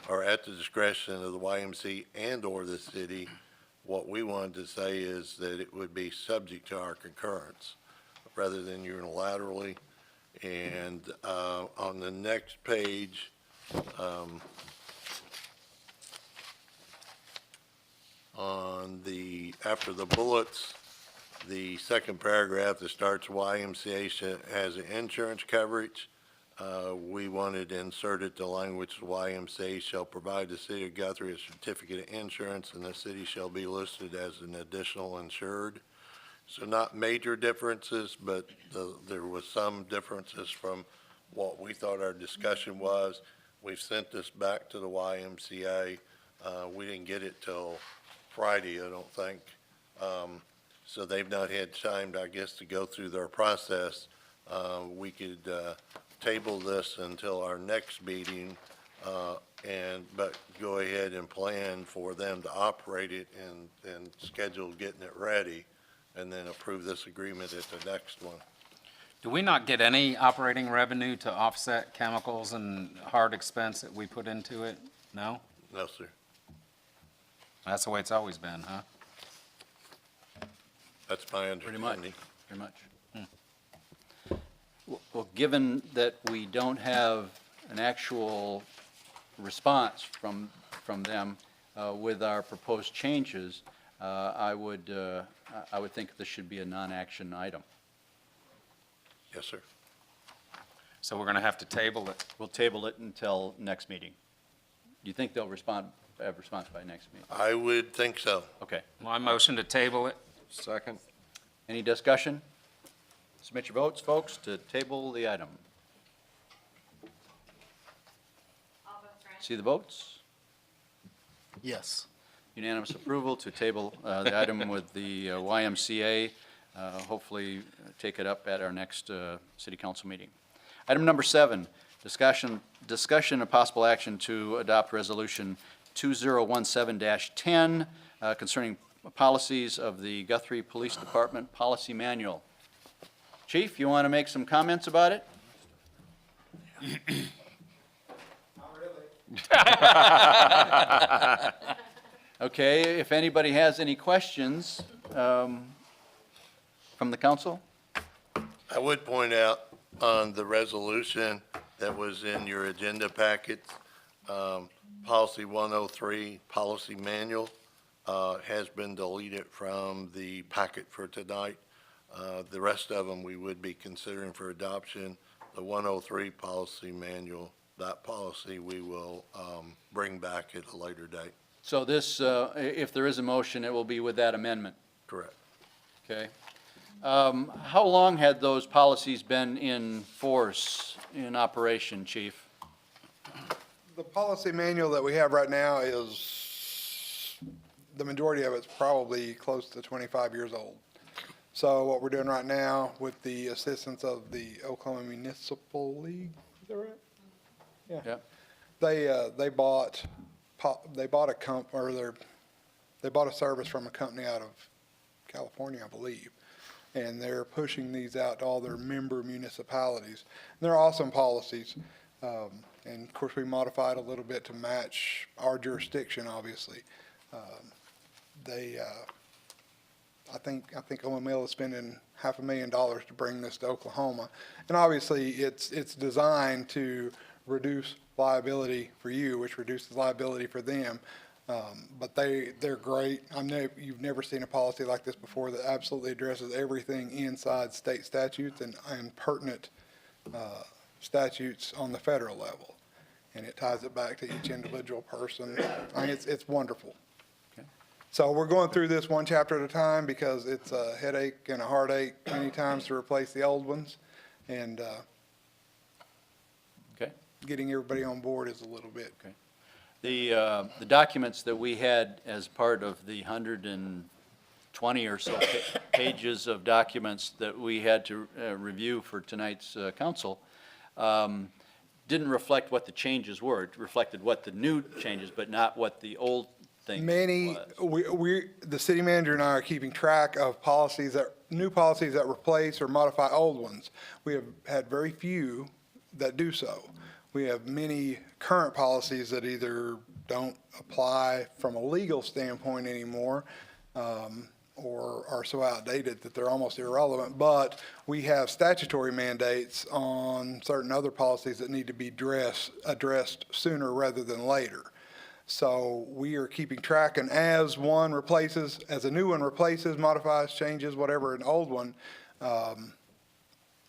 or at the discretion of the YMCA and/or the city. What we wanted to say is that it would be subject to our concurrence rather than unilaterally. And on the next page, after the bullets, the 2nd paragraph that starts YMCA has insurance coverage. We wanted inserted the language, YMCA shall provide the city of Guthrie a certificate of insurance, and the city shall be listed as an additional insured. So not major differences, but there was some differences from what we thought our discussion was. We've sent this back to the YMCA. We didn't get it till Friday, I don't think. So they've not had time, I guess, to go through their process. We could table this until our next meeting, but go ahead and plan for them to operate it and schedule getting it ready, and then approve this agreement at the next one. Do we not get any operating revenue to offset chemicals and hard expense that we put into it? No? No, sir. That's the way it's always been, huh? That's my Pretty much, understanding. pretty much. Well, given that we don't have an actual response from them with our proposed changes, I would think this should be a non-action item. Yes, sir. So we're going to have to table it. We'll table it until next meeting. Do you think they'll have response by next meeting? I would think so. Okay. Well, I motion to table it. Second? Any discussion? Submit your votes, folks, to table the item. Alderman French. See the votes? Yes. Unanimous approval to table the item with the YMCA. Hopefully take it up at our next city council meeting. Item number 7, discussion of possible action to adopt resolution 2017-10 concerning policies of the Guthrie Police Department Policy Manual. Chief, you want to make some comments about it? Okay, if anybody has any questions from the council? I would point out on the resolution that was in your agenda packet, policy 103, policy manual, has been deleted from the packet for tonight. The rest of them we would be considering for adoption. The 103 policy manual that policy we will bring back at a later date. So this, if there is a motion, it will be with that amendment, Correct. okay? How long had those policies been in force, in operation, Chief? The policy manual that we have right now is, the majority of it's probably close to 25 years old. So what we're doing right now with the assistance of the Oklahoma Municipal League, is that right? Yeah. Yep. They bought a service from a company out of California, I believe. And they're pushing these out to all their member municipalities. And they're awesome policies. And of course, we modified a little bit to match our jurisdiction, obviously. I think OML is spending $500,000 to bring this to Oklahoma. And obviously, it's designed to reduce liability for you, which reduces liability for them. But they're great. You've never seen a policy like this before that absolutely addresses everything inside state statutes and pertinent statutes on the federal level. And it ties it back to each individual person. I mean, it's wonderful. Okay. So we're going through this one chapter at a time because it's a headache and a heartache many times to replace the old ones. And Okay. getting everybody on board is a little bit. Okay. The documents that we had as part of the 120 or so pages of documents that we had to review for tonight's council didn't reflect what the changes were. It reflected what the new changes, but not what the old thing was. The city manager and I are keeping track of new policies that replace or modify old ones. We have had very few that do so. We have many current policies that either don't apply from a legal standpoint anymore, or are so outdated that they're almost irrelevant. But we have statutory mandates on certain other policies that need to be addressed sooner rather than later. So we are keeping track, and as a new one replaces, modifies, changes, whatever, an old one,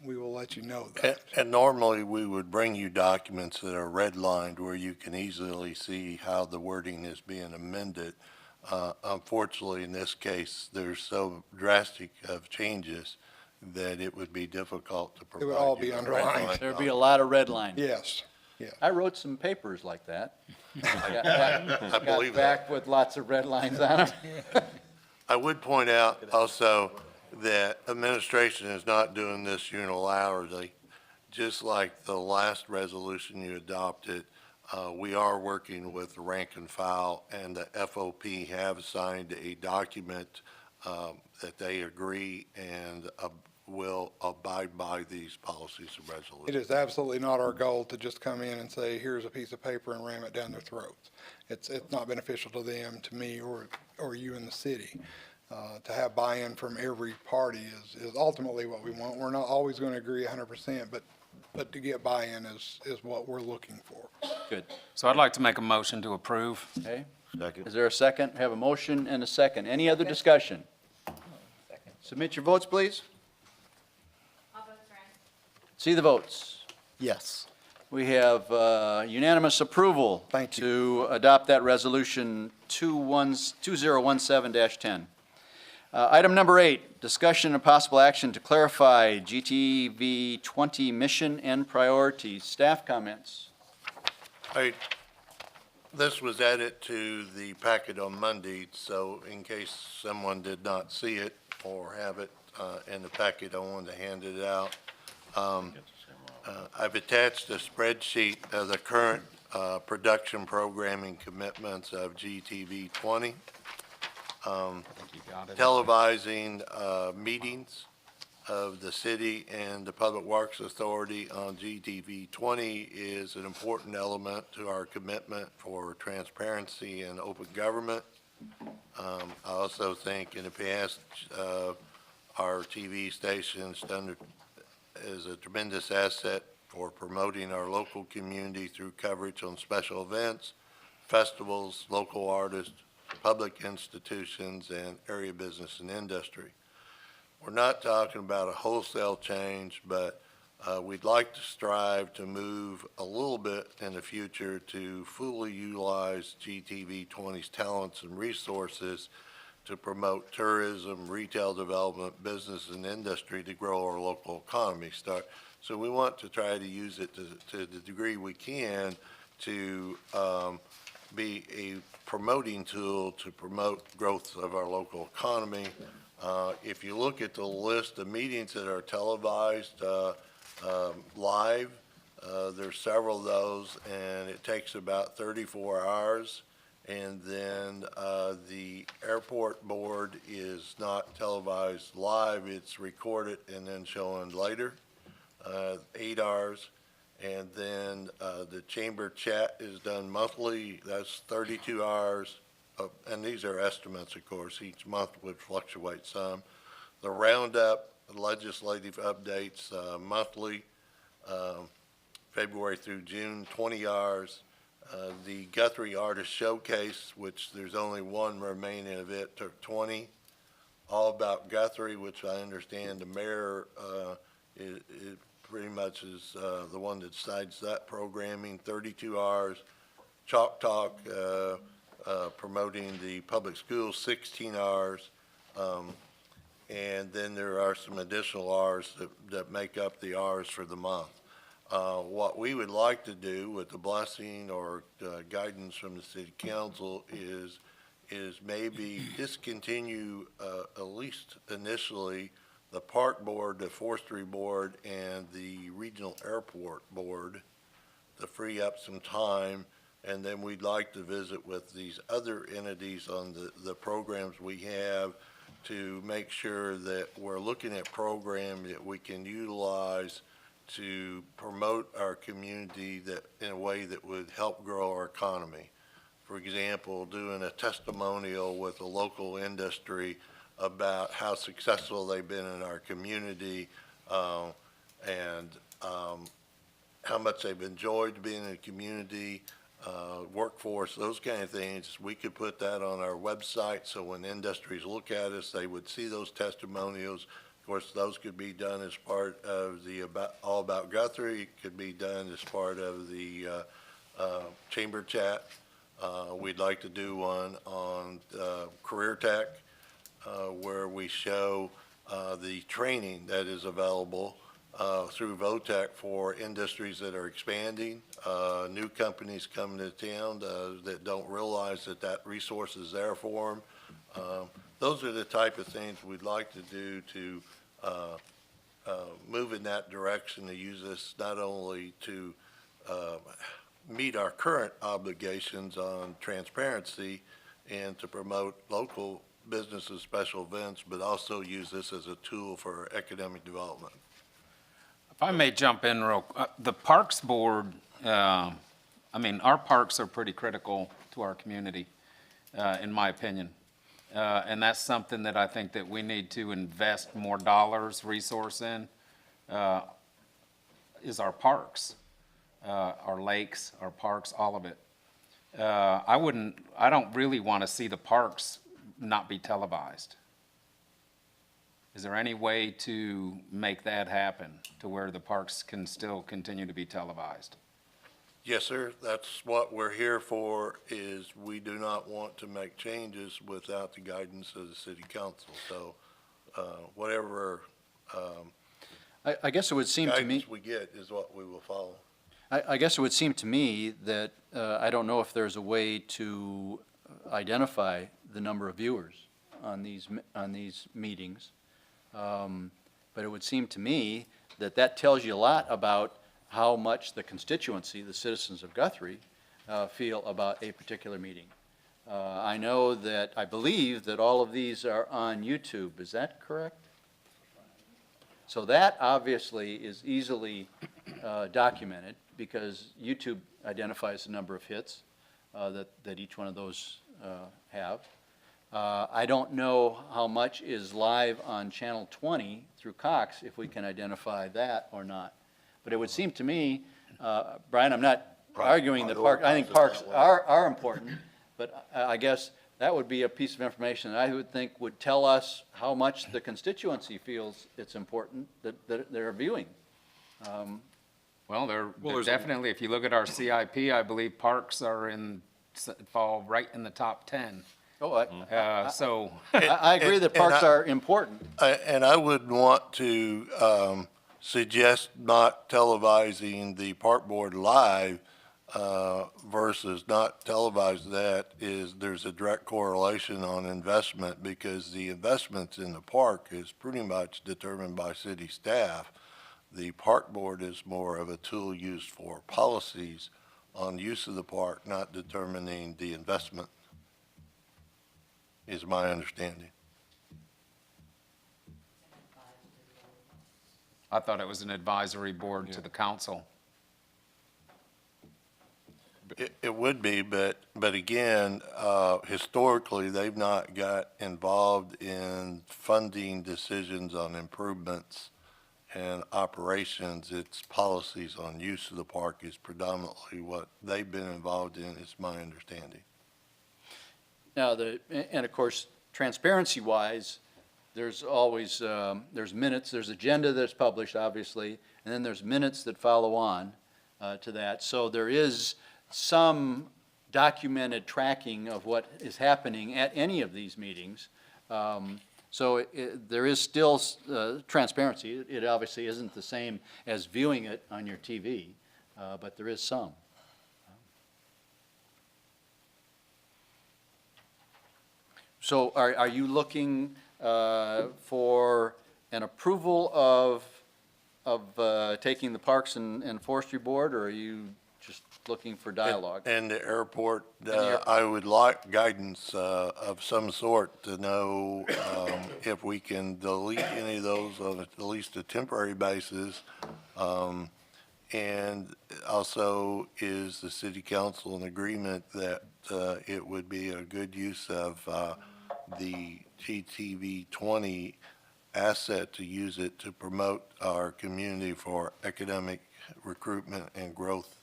we will let you know that. And normally, we would bring you documents that are redlined where you can easily see how the wording is being amended. Unfortunately, in this case, there's so drastic of changes that it would be difficult to provide. It would all be you a underlined. redline There'd be a lot of red lines. Yes, yeah. I wrote some papers like that. I believe that. Back with lots of red lines on them. I would point out also that administration is not doing this unilaterally. Just like the last resolution you adopted, we are working with the rank and file, and the FOP have signed a document that they agree and will abide by these policies and resolutions. It is absolutely not our goal to just come in and say, here's a piece of paper and ram it down their throats. It's not beneficial to them, to me, or you in the city. To have buy-in from every party is ultimately what we want. We're not always going to agree 100%, but to get buy-in is what we're looking for. Good. So I'd like to make a motion to approve. Okay. Second. Is there a second? We have a motion and a second. Any other discussion? Submit your votes, please. All votes are in. See the votes. Yes. We have unanimous approval. Thank you. To adopt that resolution 2017-10. Item number 8, discussion and possible action to clarify GTV 20 mission and priorities. Staff comments. This was added to the packet on Monday, so in case someone did not see it or have it in the packet, I wanted to hand it out. I've attached a spreadsheet of the current production programming commitments of GTV 20. Televising meetings of the city and the Public Works Authority on GTV 20 is an important element to our commitment for transparency and open government. I also think in the past, our TV stations is a tremendous asset for promoting our local community through coverage on special events, festivals, local artists, public institutions, and area business and industry. We're not talking about a wholesale change, but We'd like to strive to move a little bit in the future to fully utilize GTV 20's talents and resources to promote tourism, retail development, business and industry to grow our local economy. So we want to try to use it to the degree we can to be a promoting tool to promote growth of our local economy. If you look at the list of meetings that are televised live, there's several of those, and it takes about 34 hours. And then the airport board is not televised live, it's recorded and then shown later, 8 hours. And then the chamber chat is done monthly, that's 32 hours. And these are estimates, of course, each month would fluctuate some. The roundup, legislative updates monthly, February through June, 20 hours. The Guthrie Artist Showcase, which there's only one remaining of it, took 20. All About Guthrie, which I understand the mayor is pretty much is the one that decides that programming, 32 hours. Chalk Talk, promoting the public schools, 16 hours. And then there are some additional hours that make up the hours for the month. What we would like to do with the blessing or guidance from the city council is maybe discontinue, at least initially, the park board, the forestry board, and the regional airport board to free up some time. And then we'd like to visit with these other entities on the programs we have to make sure that we're looking at programs that we can utilize to promote our community that in a way that would help grow our economy. For example, doing a testimonial with a local industry about how successful they've been in our community and how much they've enjoyed being in the community, workforce, those kind of things. We could put that on our website so when industries look at us, they would see those testimonials. Of course, those could be done as part of the All About Guthrie. It could be done as part of the chamber chat. We'd like to do one on career tech where we show the training that is available through VOTEC for industries that are expanding, new companies coming to town that don't realize that resource is there for them. Those are the type of things we'd like to do to move in that direction, to use this not only to meet our current obligations on transparency and to promote local businesses, special events, but also use this as a tool for economic development. If I may jump in the Parks Board, I mean, our parks are pretty critical to our community, in my opinion. And that's something that I think that we need to invest more dollars, resource in, is our parks, our lakes, our parks, all of it. I don't really want to see the parks not be televised. Is there any way to make that happen to where the parks can still continue to be televised? Yes, sir. That's what we're here for, is we do not want to make changes without the guidance of the city council. So whatever I guess it would seem to me. guidance we get is what we will follow. I guess it would seem to me that I don't know if there's a way to identify the number of viewers on these meetings. But it would seem to me that tells you a lot about how much the constituency, the citizens of Guthrie, feel about a particular meeting. I believe that all of these are on YouTube. Is that correct? So that obviously is easily documented because YouTube identifies the number of hits that each one of those have. I don't know how much is live on Channel 20 through Cox, if we can identify that or not. But it would seem to me, Brian, I'm not arguing that parks, I think parks are important, but I guess that would be a piece of information that I would think would tell us how much the constituency feels it's important that they're viewing. Well, they're there's a- definitely, if you look at our CIP, I believe parks are fall right in the top 10. Oh, So, I agree that parks are important. And I would want to suggest not televising the park board live versus not televise that there's a direct correlation on investment because the investments in the park is pretty much determined by city staff. The park board is more of a tool used for policies on use of the park, not determining the investment, is my understanding. I thought it was an advisory board to the council. It would be, but again, historically, they've not got involved in funding decisions on improvements and operations. It's policies on use of the park is predominantly what they've been involved in, is my understanding. Now, and of course, transparency-wise, there's always, there's minutes, there's agenda that's published, obviously, and then there's minutes that follow on to that. So there is some documented tracking of what is happening at any of these meetings. So there is still transparency. It obviously isn't the same as viewing it on your TV, but there is some. So are you looking for an approval of taking the Parks and Forestry Board, or are you just looking for dialogue? And the airport, I would like guidance of some sort to know if we can delete any of those on at least a temporary basis. And also, is the city council in agreement that it would be a good use of the GTV 20 asset to use it to promote our community for economic recruitment and growth?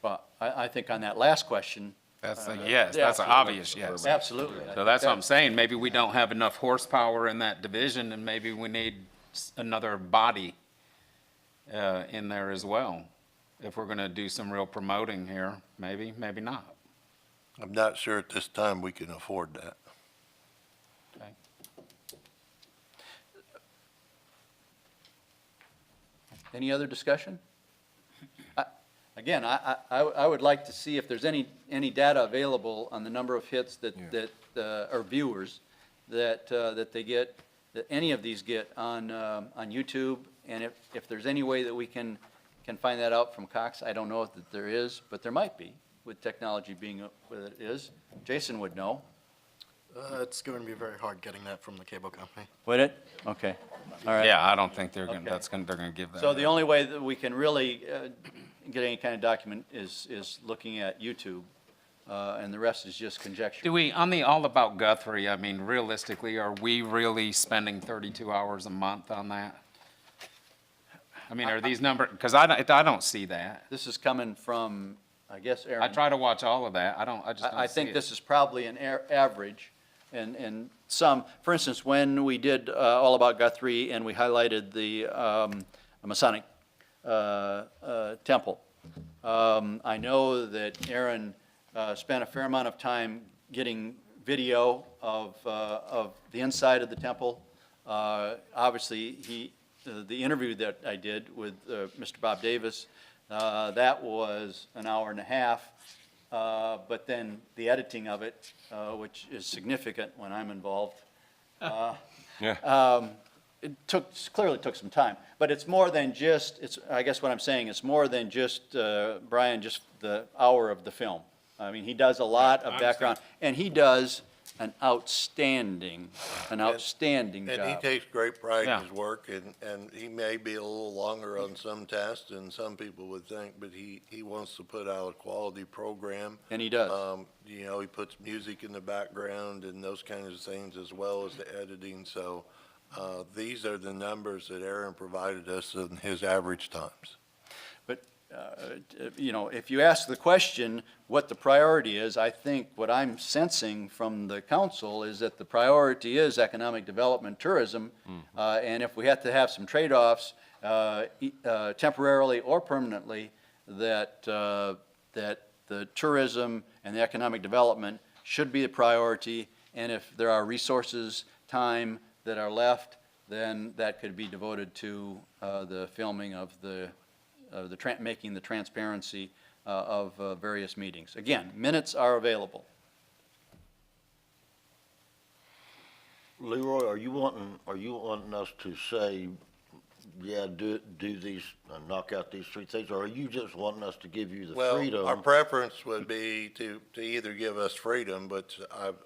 Well, I think on that last question. That's a yes, yeah, that's an obvious yes. Absolutely. So that's what I'm saying, maybe we don't have enough horsepower in that division, and maybe we need another body in there as well. If we're gonna do some real promoting here, maybe not. I'm not sure at this time we can afford that. Okay. Any other discussion? Again, I would like to see if there's any data available on the number of hits that or viewers that they get, that any of these get on YouTube, and if there's any way that we can find that out from Cox. I don't know if that there is, but there might be, with technology being what it is. Jason would know. It's going to be very hard getting that from the cable company. Would it? Okay. All right. Yeah, I don't think they're gonna, Okay. they're gonna give that. So the only way that we can really get any kind of document is looking at YouTube, and the rest is just conjecture. Do we, on the All About Guthrie, I mean, realistically, are we really spending 32 hours a month on that? I mean, are these numbers, because I don't see that. This is coming from, I guess, Aaron. I try to watch all of that, I just don't see it. I think this is probably an average, and some, for instance, when we did All About Guthrie and we highlighted the Masonic temple, I know that Aaron spent a fair amount of time getting video of the inside of the temple. Obviously, the interview that I did with Mr. Bob Davis, that was an hour and a half. But then the editing of it, which is significant when I'm involved, it clearly took some time. But it's more than just, I guess what I'm saying, it's more than just, Brian, just the hour of the film. I mean, he does a lot of background, and he does an outstanding job. And he takes great pride Yeah. in his work, and he may be a little longer on some tasks than some people would think, but he wants to put out a quality program. And he does. You know, he puts music in the background and those kinds of things as well as the editing, so these are the numbers that Aaron provided us in his average times. But, you know, if you ask the question what the priority is, I think what I'm sensing from the council is that the priority is economic development, tourism, and if we have to have some trade-offs, temporarily or permanently, that the tourism and the economic development should be a priority, and if there are resources, time that are left, then that could be devoted to the filming of making the transparency of various meetings. Again, minutes are available. Leroy, are you wanting us to say, yeah, do these, knock out these three things, or are you just wanting us to give you the freedom? Well, our preference would be to either give us freedom, but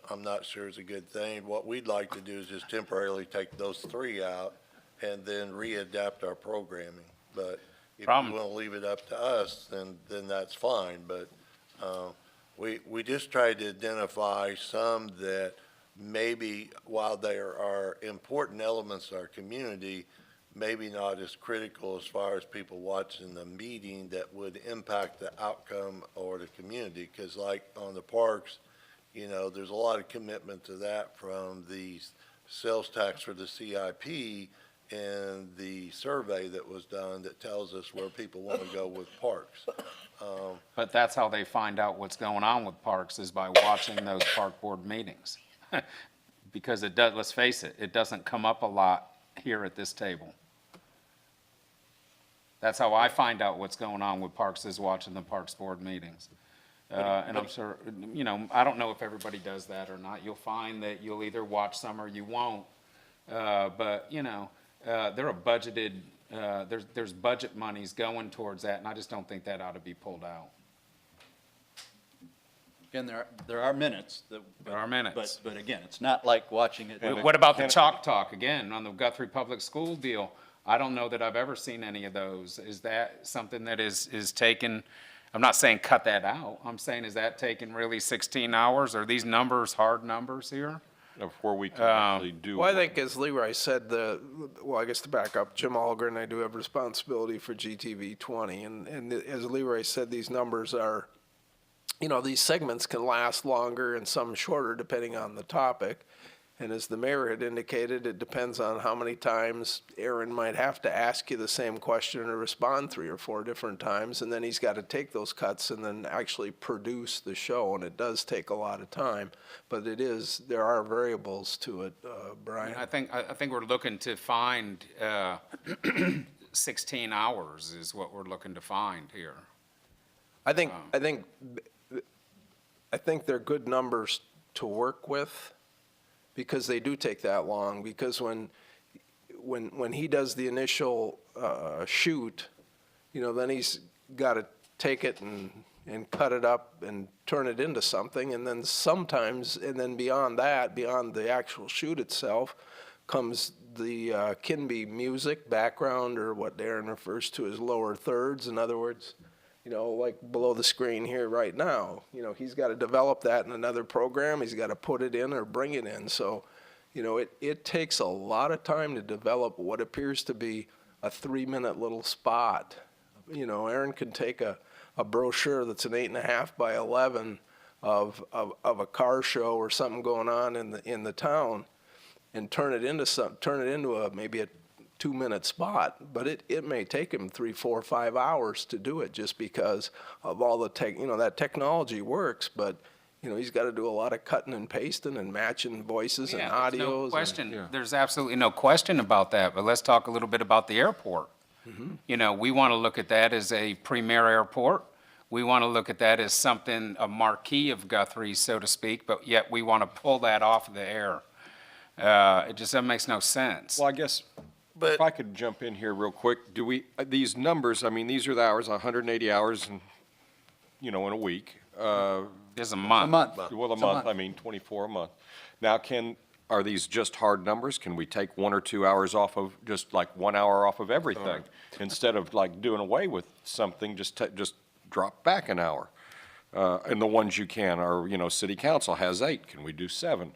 I'm not sure it's a good thing. What we'd like to do is just temporarily take those three out and then readapt our programming. But if you want to leave it up to us, then that's fine. But we just tried to identify some that maybe, while there are important elements of our community, maybe not as critical as far as people watching the meeting that would impact the outcome or the community. Because like on the parks, you know, there's a lot of commitment to that from the sales tax for the CIP and the survey that was done that tells us where people want to go with parks. But that's how they find out what's going on with parks, is by watching those park board meetings. Because it does, let's face it, it doesn't come up a lot here at this table. That's how I find out what's going on with parks, is watching the parks board meetings. And I'm sure, you know, I don't know if everybody does that or not. You'll find that you'll either watch some or you won't. But, you know, there are budgeted, there's budget monies going towards that, and I just don't think that ought to be pulled out. Again, there are minutes. There are minutes. But again, it's not like watching it. What about the chalk talk, again, on the Guthrie Public School deal? I don't know that I've ever seen any of those. Is that something that is taken, I'm not saying cut that out. I'm saying, is that taking really 16 hours? Are these numbers hard numbers here? Before we can actually do. Well, I think as Leroy said, I guess to back up, Jim Algren, I do have responsibility for GTV 20. And as Leroy said, these numbers are, you know, these segments can last longer and some shorter depending on the topic. And as the mayor had indicated, it depends on how many times Aaron might have to ask you the same question or respond 3 or 4 different times. And then he's got to take those cuts and then actually produce the show. And it does take a lot of time. But there are variables to it, Brian. I think we're looking to find 16 hours is what we're looking to find here. I think they're good numbers to work with, because they do take that long. Because when he does the initial shoot, you know, then he's got to take it and cut it up and turn it into something. And then sometimes, and then beyond that, beyond the actual shoot itself, comes the can be music, background, or what Darren refers to as lower thirds. In other words, you know, like below the screen here right now, you know, he's got to develop that in another program. He's got to put it in or bring it in. So, you know, it takes a lot of time to develop what appears to be a 3-minute little spot. You know, Aaron can take a brochure that's an 8.5 by 11 of a car show or something going on in the town, and turn it into maybe a 2-minute spot, but it may take him 3, 4, 5 hours to do it, just because of all the that technology works, but you know, he's got to do a lot of cutting and pasting and matching voices and audios. No question. There's absolutely no question about that, but let's talk a little bit about the airport. Mm-hmm. You know, we want to look at that as a premier airport. We want to look at that as something, a marquee of Guthrie, so to speak, but yet we want to pull that off of the air. That makes no sense. Well, I guess, if I could jump in here real quick, these numbers, I mean, these are the hours, 180 hours in, you know, in a week. It's a month. Well, a month, I mean, 24 a month. Now, are these just hard numbers? Can we take 1 or 2 hours off of, just like 1 hour off of everything? Instead of like doing away with something, just drop back an hour. And the ones you can are, you know, city council has 8, can we do 7?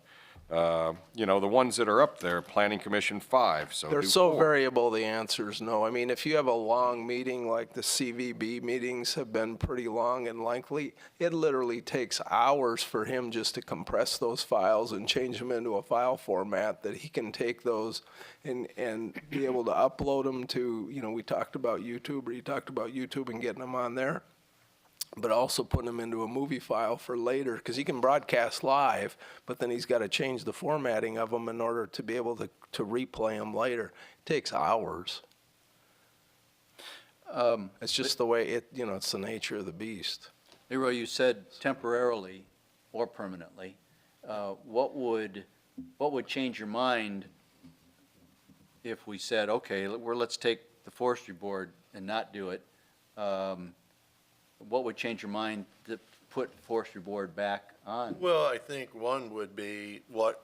You know, the ones that are up there, Planning Commission 5, so They're do so 4. variable, the answer is no. I mean, if you have a long meeting, like the CVB meetings have been pretty long and lengthy, it literally takes hours for him just to compress those files and change them into a file format that he can take those and be able to upload them to, you know, we talked about YouTube, or you talked about YouTube and getting them on there, but also putting them into a movie file for later, because he can broadcast live, but then he's got to change the formatting of them in order to be able to replay them later. It takes hours. It's just the way it, you know, it's the nature of the beast. Leroy, you said temporarily or permanently. What would change your mind if we said, okay, let's take the forestry board and not do it? What would change your mind to put forestry board back on? Well, I think one would be what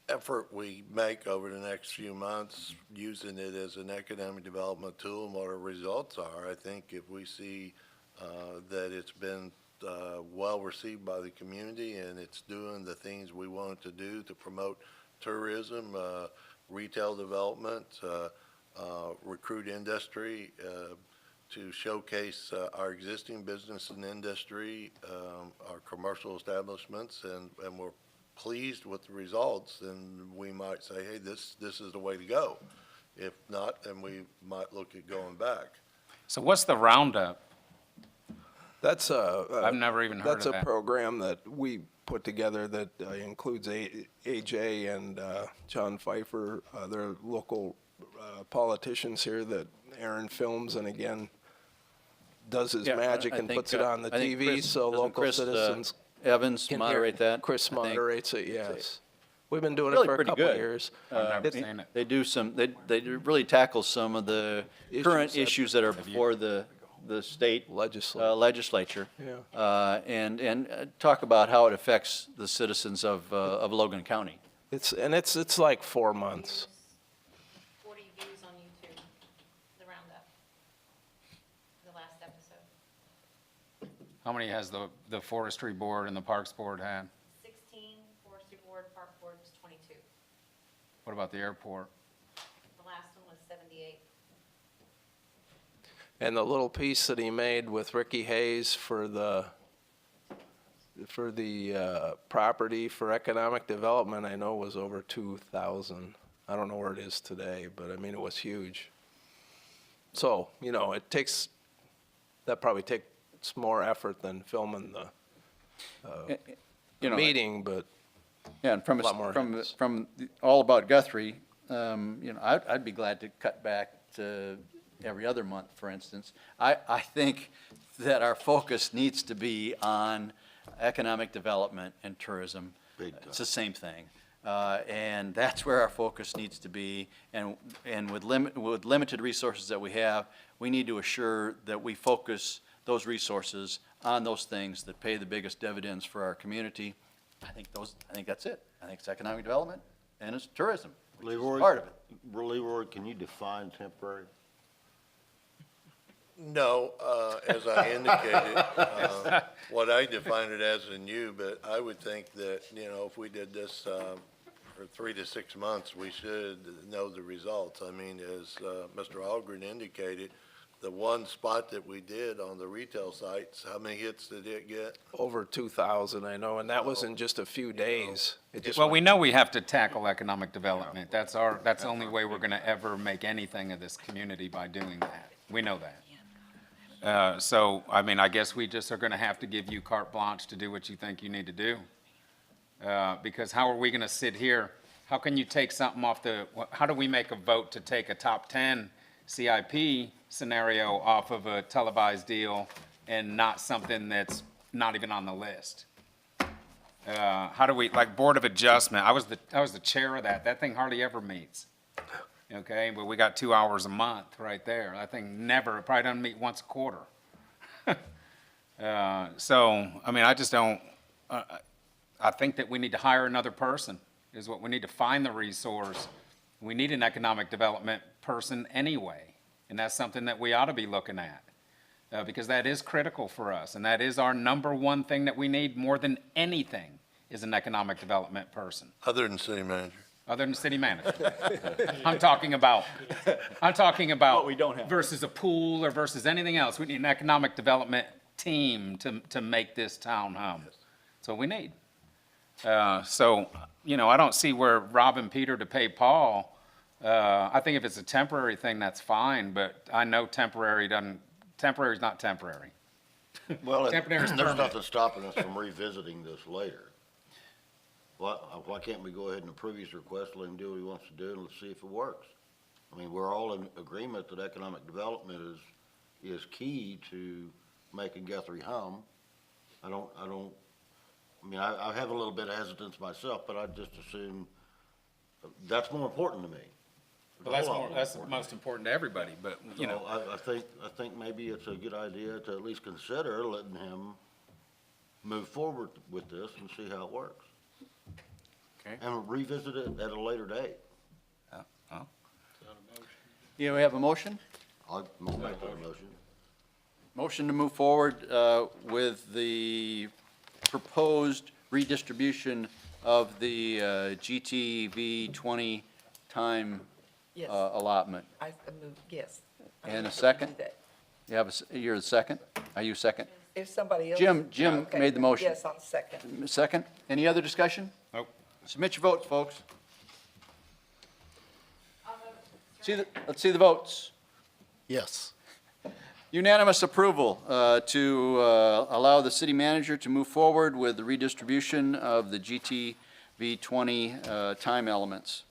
effort we make over the next few months using it as an economic development tool and what our results are. I think if we see that it's been well received by the community and it's doing the things we want it to do to promote tourism, retail development, recruit industry, to showcase our existing business and industry, our commercial establishments, and we're pleased with the results, then we might say, hey, this is the way to go. If not, then we might look at going back. So what's the Roundup? That's I've never even heard of that's that. a program that we put together that includes AJ and John Pfeiffer. They're local politicians here that Aaron films, and again, does his magic and puts it on the TV, so local citizens Evans can moderate hear. that? Chris I think. moderates it, yes. We've been doing Really it for a pretty couple of good. years. I've never seen it. They do some, they really tackle some of the current issues that are before the state legislature. Yeah. And talk about how it affects the citizens of Logan County. It's like 4 months. 40 views on YouTube, the roundup, the last episode. How many has the forestry board and the parks board had? 16, forestry board, park board was 22. What about the airport? The last one was 78. And the little piece that he made with Ricky Hayes for the property for economic development, I know was over 2,000. I don't know where it is today, but I mean, it was huge. So, you know, that probably takes more effort than filming the meeting, but Yeah, and a lot more hands. from All About Guthrie, I'd be glad to cut back to every other month, for instance. I think that our focus needs to be on economic development and tourism. It's the same thing. And that's where our focus needs to be. And with limited resources that we have, we need to assure that we focus those resources on those things that pay the biggest dividends for our community. I think that's it. I think it's economic development and it's tourism, which is part of it. Leroy, can you define temporary? No, as I indicated, what I define it as in you, but I would think that, if we did this for 3 to 6 months, we should know the results. I mean, as Mr. Algren indicated, the one spot that we did on the retail sites, how many hits did it get? over 2,000, I know, and that was in just a few days. It just Well, we know we have to tackle economic development. That's the only way we're gonna ever make anything of this community, by doing that. We know that. So, I mean, I guess we just are gonna have to give you carte blanche to do what you think you need to do. Because how are we gonna sit here? How can you take something how do we make a vote to take a top 10 CIP scenario off of a televised deal and not something that's not even on the list? How do we, like Board of Adjustment, I was the chair of that. That thing hardly ever meets. Okay, but we got 2 hours a month right there. That thing it probably doesn't meet once a quarter. So, I mean, I just don't, I think that we need to hire another person, is what we need to find the resource. We need an economic development person anyway, and that's something that we ought to be looking at. Because that is critical for us, and that is our number one thing that we need more than anything, is an economic development person, Other than city manager. other than city manager. I'm talking about What we don't have. versus a pool or versus anything else. We need an economic development team to make this town hum. That's what we need. So, you know, I don't see where robbing Peter to pay Paul. I think if it's a temporary thing, that's fine, but I know temporary's not temporary. Well, Temporary is there's permanent. nothing stopping us from revisiting this later. Why can't we go ahead and approve his request, let him do what he wants to do, and let's see if it works? I mean, we're all in agreement that economic development is key to making Guthrie hum. I mean, I have a little bit of hesitance myself, but I just assume that's more important to me. Well, that's most important to everybody, but, you know. So I think maybe it's a good idea to at least consider letting him move forward with this and see how it works. Okay. And revisit it at a later date. Yeah, we have a motion? I'll make that motion. Motion to move forward with the proposed redistribution of the GTV 20 time Yes, allotment. I move, yes. I And a move second? to do that. You have, you're the second? Are you second? If somebody else. Jim Okay. made the motion. Yes, I'll second. Second? Any other discussion? Nope. Submit your votes, folks. Let's see the votes. Yes. Unanimous approval to allow the city manager to move forward with the redistribution of the GTV 20 time elements.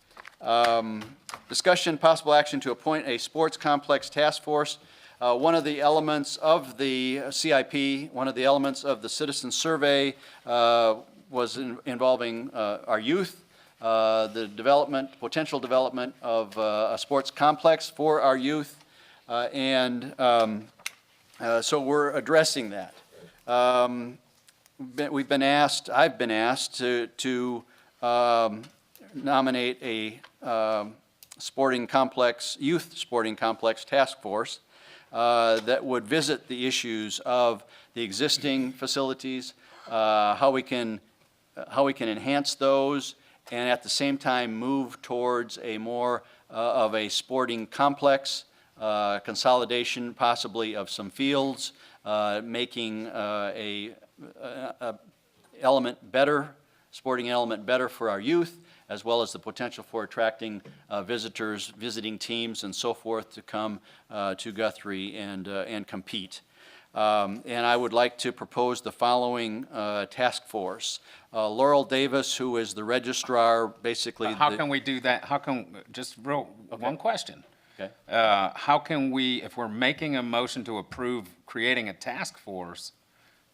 Discussion, possible action to appoint a sports complex task force. One of the elements of the CIP, one of the elements of the citizen survey was involving our youth, the development, potential development of a sports complex for our youth. So we're addressing that. I've been asked to nominate a sporting complex, youth sporting complex task force that would visit the issues of the existing facilities, how we can enhance those, and at the same time move towards a more of a sporting complex, consolidation possibly of some fields, making a element better, sporting element better for our youth, as well as the potential for attracting visitors, visiting teams, and so forth to come to Guthrie and compete. And I would like to propose the following task force. Laurel Davis, who is the registrar, basically. How can we do that? How can, just one question. Okay. How can we, if we're making a motion to approve creating a task force,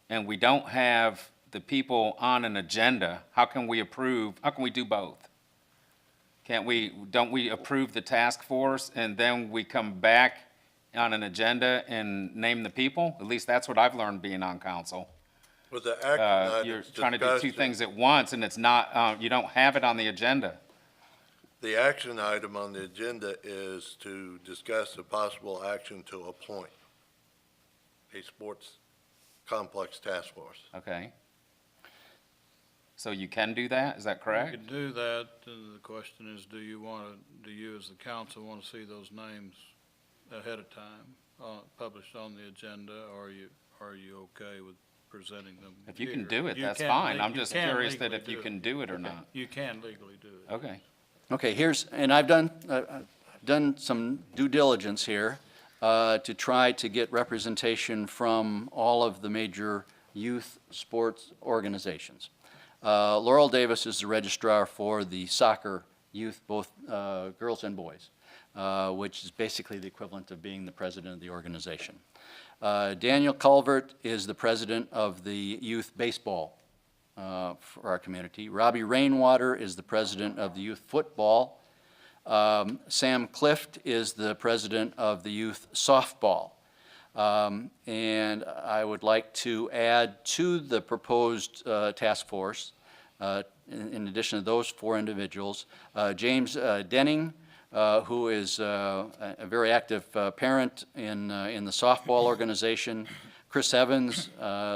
and we don't have the people on an agenda, how can we do both? Don't we approve the task force and then we come back on an agenda and name the people? At least that's what I've learned being on council. With the action You're items trying to do two discussed, things at once and it's not, you don't have it on the agenda. the action item on the agenda is to discuss the possible action to appoint a sports complex task force. Okay. So you can do that, is that You correct? could do that, and the question is, do you as the council want to see those names ahead of time, published on the agenda, or are you okay with presenting them If you here? can do it, You that's can fine. leg- I'm you just can curious that legally if you do can do it or not. You can legally do it. Okay. Okay, and I've done some due diligence here to try to get representation from all of the major youth sports organizations. Laurel Davis is the registrar for the soccer youth, both girls and boys, which is basically the equivalent of being the president of the organization. Daniel Culvert is the president of the youth baseball for our community. Robbie Rainwater is the president of the youth football. Sam Clift is the president of the youth softball. And I would like to add to the proposed task force, in addition to those four individuals, James Denning, who is a very active parent in the softball organization, Chris Evans,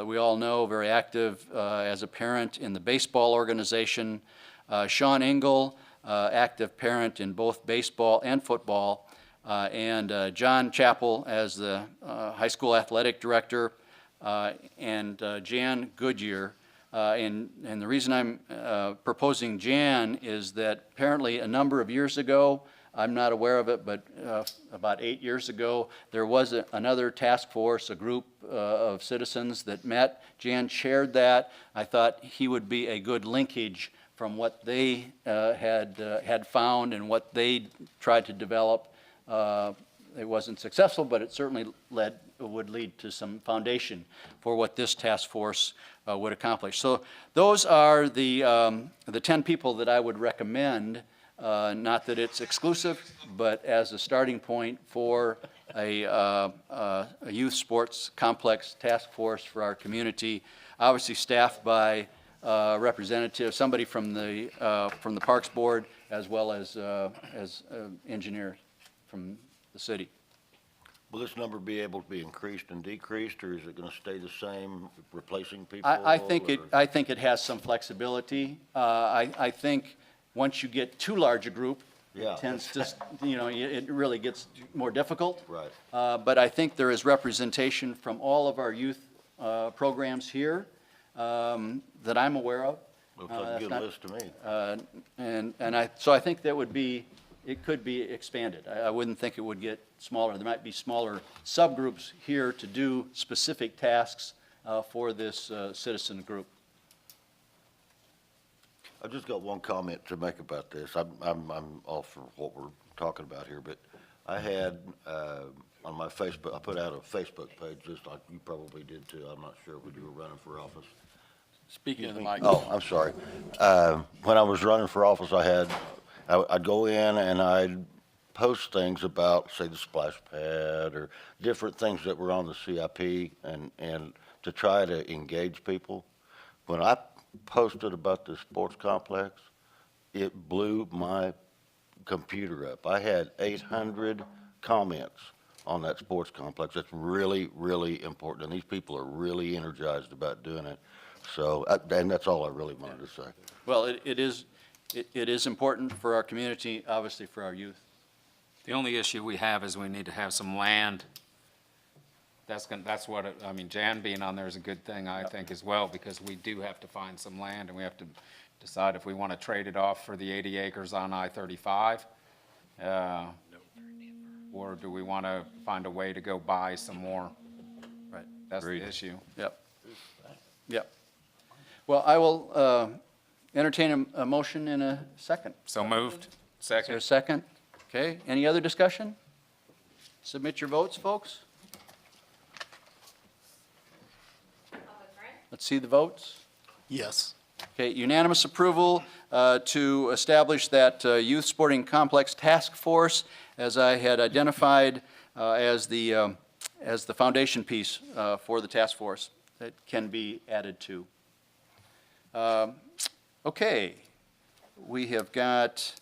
we all know, very active as a parent in the baseball organization. Sean Engel, active parent in both baseball and football. And John Chappell as the high school athletic director, and Jan Goodyear. And the reason I'm proposing Jan is that apparently a number of years ago, I'm not aware of it, but about 8 years ago, there was another task force, a group of citizens that met. Jan chaired that. I thought he would be a good linkage from what they had found and what they tried to develop. It wasn't successful, but it certainly would lead to some foundation for what this task force would accomplish. So those are the 10 people that I would recommend. Not that it's exclusive, but as a starting point for a youth sports complex task force for our community, obviously staffed by representative, somebody from the Parks Board, as well as engineers from the city. Will this number be able to be increased and decreased, or is it going to stay the same, replacing people? I think it has some flexibility. I think once you get too large a group, Yeah. it tends to, it really gets more difficult. Right. But I think there is representation from all of our youth programs here that I'm aware of. Looks like a good list to me. So I think it could be expanded. I wouldn't think it would get smaller. There might be smaller subgroups here to do specific tasks for this citizen group. I've just got one comment to make about this. I'm all for what we're talking about here, but I had on my Facebook, I put out a Facebook page, just like you probably did too. I'm not sure when you were running for office. Speaking of the mic. Oh, I'm sorry. When I was running for office, I'd go in and I'd post things about, say, the splash pad or different things that were on the CIP and to try to engage people. When I posted about the sports complex, it blew my computer up. I had 800 comments on that sports complex. That's really, really important, and these people are really energized about doing it. So, and that's all I really wanted to say. Well, it is important for our community, obviously for our youth. The only issue we have is we need to have some land. Jan being on there is a good thing, I think, as well, because we do have to find some land, and we have to decide if we want to trade it off for the 80 acres on I-35, or do we want to find a way to go buy some more? Right. That's the issue. Yep. Well, I will entertain a motion in a second. So moved. Is there Second. a second? Okay, any other discussion? Submit your votes, folks. Let's see the votes. Yes. Okay, unanimous approval to establish that Youth Sporting Complex Task Force, as I had identified as the foundation piece for the task force that can be added to. Okay, we have got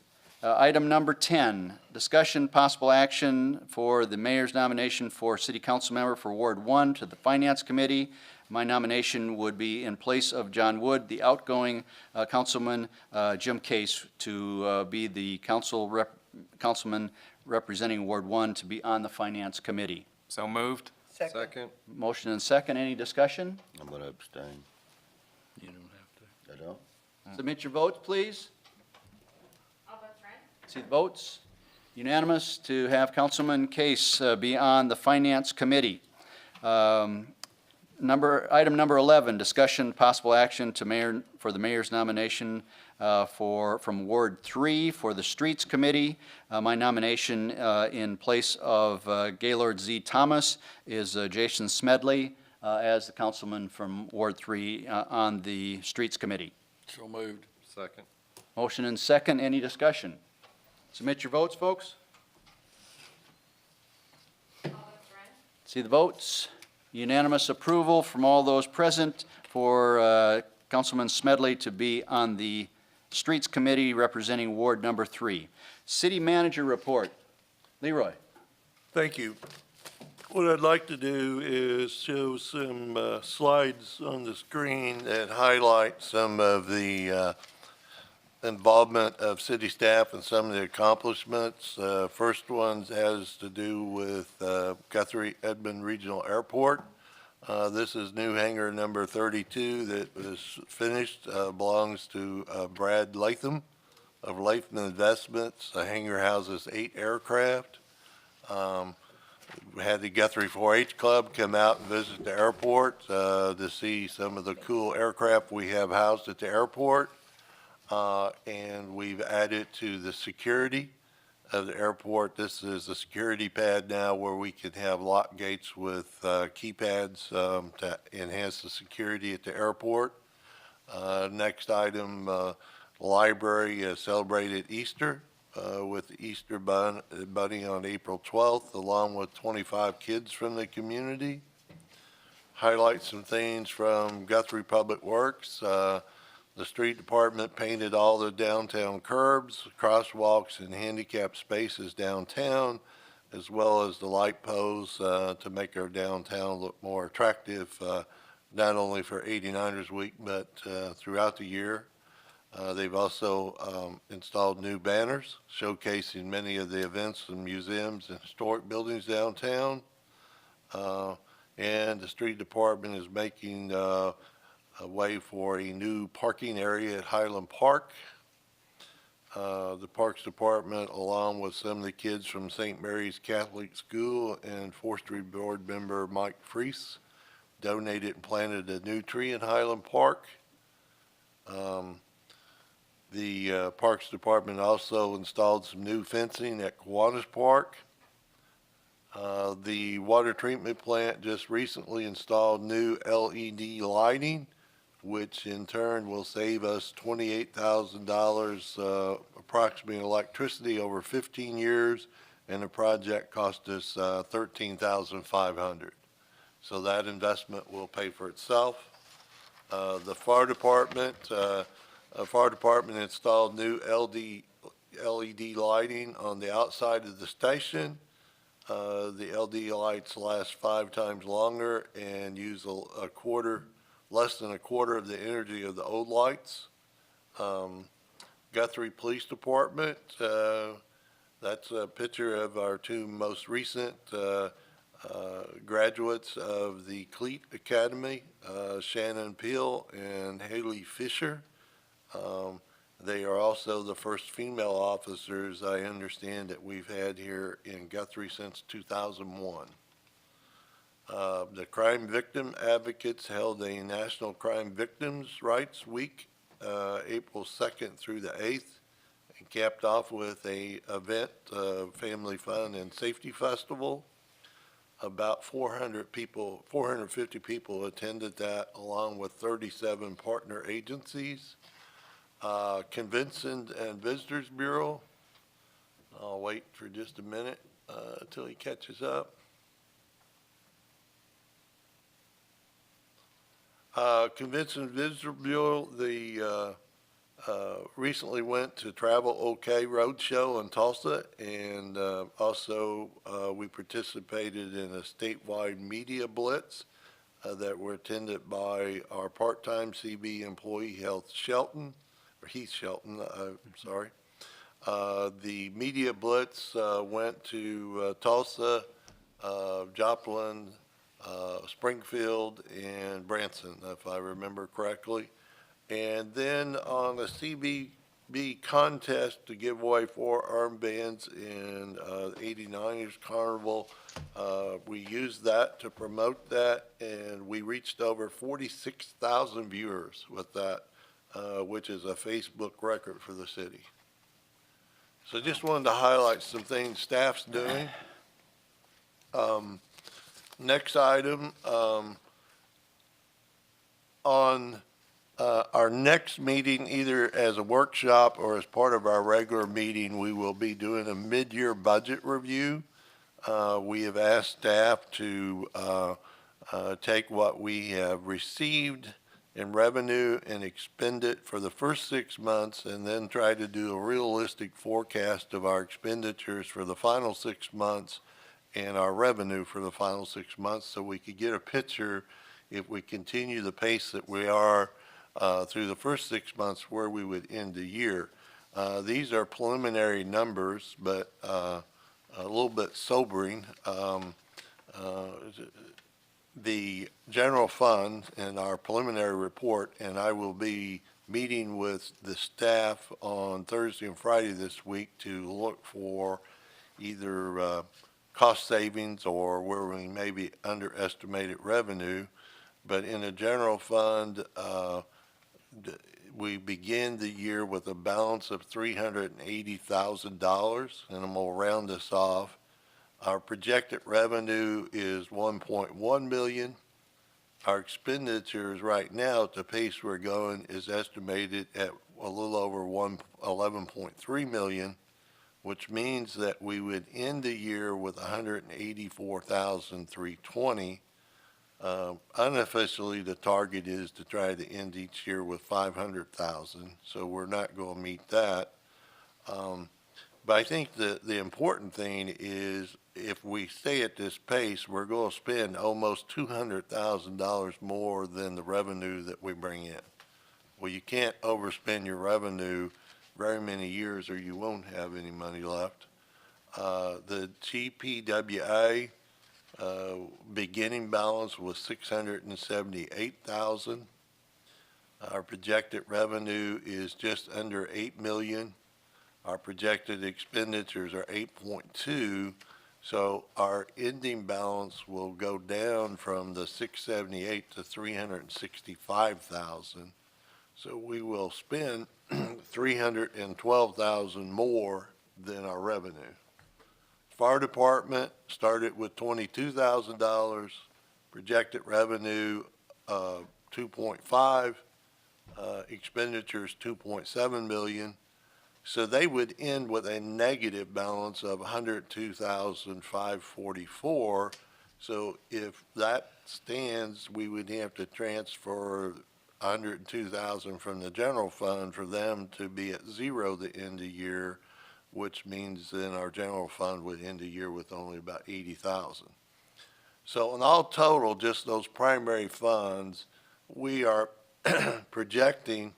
item number 10, discussion possible action for the mayor's nomination for city council member for Ward 1 to the Finance Committee. My nomination would be in place of John Wood, the outgoing councilman, Jim Case, to be the councilman representing Ward 1 to be on the Finance Committee. So moved. Second. Motion and second. Any discussion? I'm going to abstain. You don't have to. I don't? Submit your votes, please. All votes right? See the votes. Unanimous to have Councilman Case be on the Finance Committee. Item number 11, discussion possible action for the mayor's nomination from Ward 3 for the Streets Committee. My nomination in place of Gaylord Z. Thomas is Jason Smedley as the councilman from Ward 3 on the Streets Committee. So moved. Second. Motion and second. Any discussion? Submit your votes, folks. All votes right? See the votes. Unanimous approval from all those present for Councilman Smedley to be on the Streets Committee representing Ward number 3. City Manager report. Leroy. Thank you. What I'd like to do is show some slides on the screen that highlight some of the involvement of city staff and some of the accomplishments. First one has to do with Guthrie Edmond Regional Airport. This is new hangar number 32 that was finished, belongs to Brad Latham of Latham Investments. The hangar houses 8 aircraft. We had the Guthrie 4-H Club come out and visit the airport to see some of the cool aircraft we have housed at the airport. And we've added to the security of the airport. This is a security pad now where we can have lock gates with keypads to enhance the security at the airport. Next item, library celebrated Easter with the Easter Bunny on April 12th, along with 25 kids from the community. Highlight some things from Guthrie Public Works. The street department painted all the downtown curbs, crosswalks, and handicap spaces downtown, as well as the light poles to make our downtown look more attractive, not only for 89ers Week, but throughout the year. They've also installed new banners showcasing many of the events and museums and historic buildings downtown. And the street department is making a way for a new parking area at Highland Park. The Parks Department, along with some of the kids from St. Mary's Catholic School and Forestry Board member Mike Freese, donated and planted a new tree in Highland Park. The Parks Department also installed some new fencing at Kiwanis Park. The water treatment plant just recently installed new LED lighting, which in turn will save us $28,000 approximately in electricity over 15 years, and the project cost us $13,500. So that investment will pay for itself. The fire department installed new LED lighting on the outside of the station. The LED lights last 5 times longer and use less than a quarter of the energy of the old lights. Guthrie Police Department, that's a picture of our 2 most recent graduates of the Cleat Academy, Shannon Peel and Haley Fisher. They are also the first female officers, I understand, that we've had here in Guthrie since 2001. The Crime Victim Advocates held a National Crime Victims' Rights Week, April 2nd through the 8th, and capped off with a event, Family Fun and Safety Festival. About 450 people attended that, along with 37 partner agencies. Convention and Visitors Bureau. I'll wait for just a minute until he catches up. Convention and Visitor Bureau, recently went to Travel OK Roadshow in Tulsa, and also we participated in a statewide media blitz that were attended by our part-time CB employee Heath Shelton. I'm sorry. The media blitz went to Tulsa, Joplin, Springfield, and Branson, if I remember correctly. And then on a CBB contest to give away 4 armbands in 89ers Carnival, we used that to promote that, and we reached over 46,000 viewers with that, which is a Facebook record for the city. So just wanted to highlight some things staff's doing. Next item, on our next meeting, either as a workshop or as part of our regular meeting, we will be doing a mid-year budget review. We have asked staff to take what we have received in revenue and expend it for the first 6 months, and then try to do a realistic forecast of our expenditures for the final 6 months, and our revenue for the final 6 months, so we could get a picture, if we continue the pace that we are through the first 6 months, where we would end the year. These are preliminary numbers, but a little bit sobering. The general fund in our preliminary report, and I will be meeting with the staff on Thursday and Friday this week to look for either cost savings or where we maybe underestimated revenue. But in the general fund, we begin the year with a balance of $380,000, and I'm gonna round this off. Our projected revenue is 1.1 million. Our expenditures right now, at the pace we're going, is estimated at a little over 11.3 million, which means that we would end the year with 184,320. Unofficially, the target is to try to end each year with 500,000, so we're not going to meet that. But I think the important thing is, if we stay at this pace, we're going to spend almost $200,000 more than the revenue that we bring in. Well, you can't overspend your revenue very many years, or you won't have any money left. The GPWA beginning balance was 678,000. Our projected revenue is just under 8 million. Our projected expenditures are 8.2, so our ending balance will go down from the 678 to 365,000. So we will spend 312,000 more than our revenue. Fire department started with $22,000, projected revenue 2.5, expenditures 2.7 million. So they would end with a negative balance of 102,544. So if that stands, we would have to transfer 102,000 from the general fund for them to be at zero the end of the year, which means then our general fund would end the year with only about 80,000. So in all total, just those primary funds, we are projecting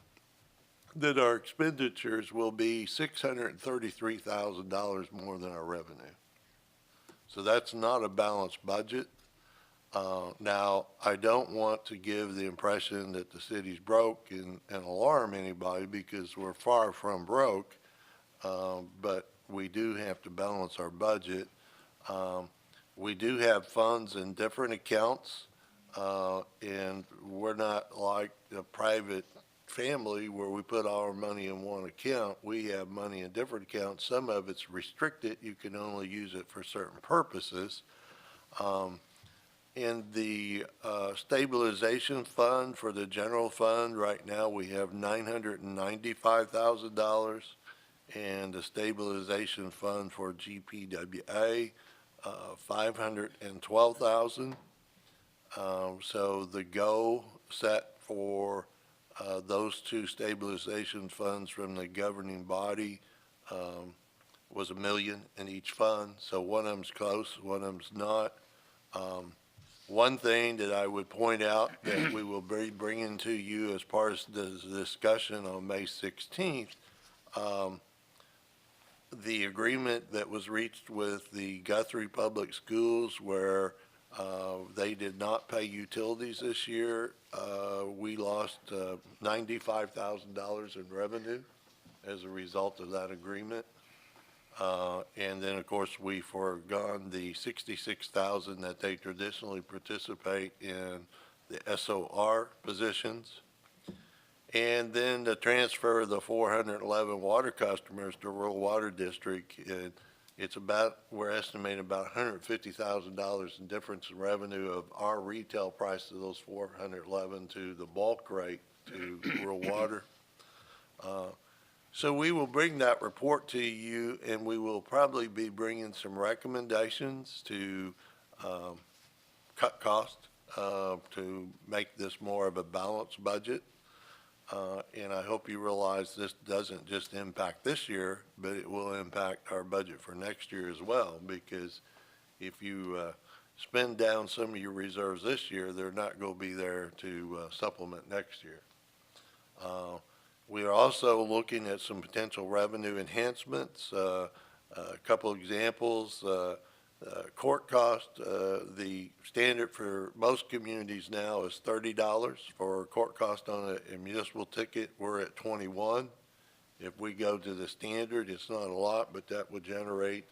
that our expenditures will be $633,000 more than our revenue. So that's not a balanced budget. Now, I don't want to give the impression that the city's broke and alarm anybody, because we're far from broke, but we do have to balance our budget. We do have funds in different accounts, and we're not like a private family where we put all our money in one account. We have money in different accounts. Some of it's restricted. You can only use it for certain purposes. In the stabilization fund for the general fund, right now we have $995,000, and the stabilization fund for GPWA, 512,000. So the goal set for those two stabilization funds from the governing body was $1 million in each fund. So one of them's close, one of them's not. One thing that I would point out that we will be bringing to you as part of the discussion on May 16th, the agreement that was reached with the Guthrie Public Schools, where they did not pay utilities this year. We lost $95,000 in revenue as a result of that agreement. And then, of course, we foregone the $66,000 that they traditionally participate in the SOR positions. And then the transfer of the 411 water customers to rural water district, it's about, we're estimating about $150,000 in difference in revenue of our retail price of those 411 to the bulk rate to rural water. So we will bring that report to you, and we will probably be bringing some recommendations to cut costs, to make this more of a balanced budget. And I hope you realize this doesn't just impact this year, but it will impact our budget for next year as well, because if you spend down some of your reserves this year, they're not going to be there to supplement next year. We are also looking at some potential revenue enhancements. A couple examples, court cost, the standard for most communities now is $30 for court cost on a municipal ticket. We're at 21. If we go to the standard, it's not a lot, but that would generate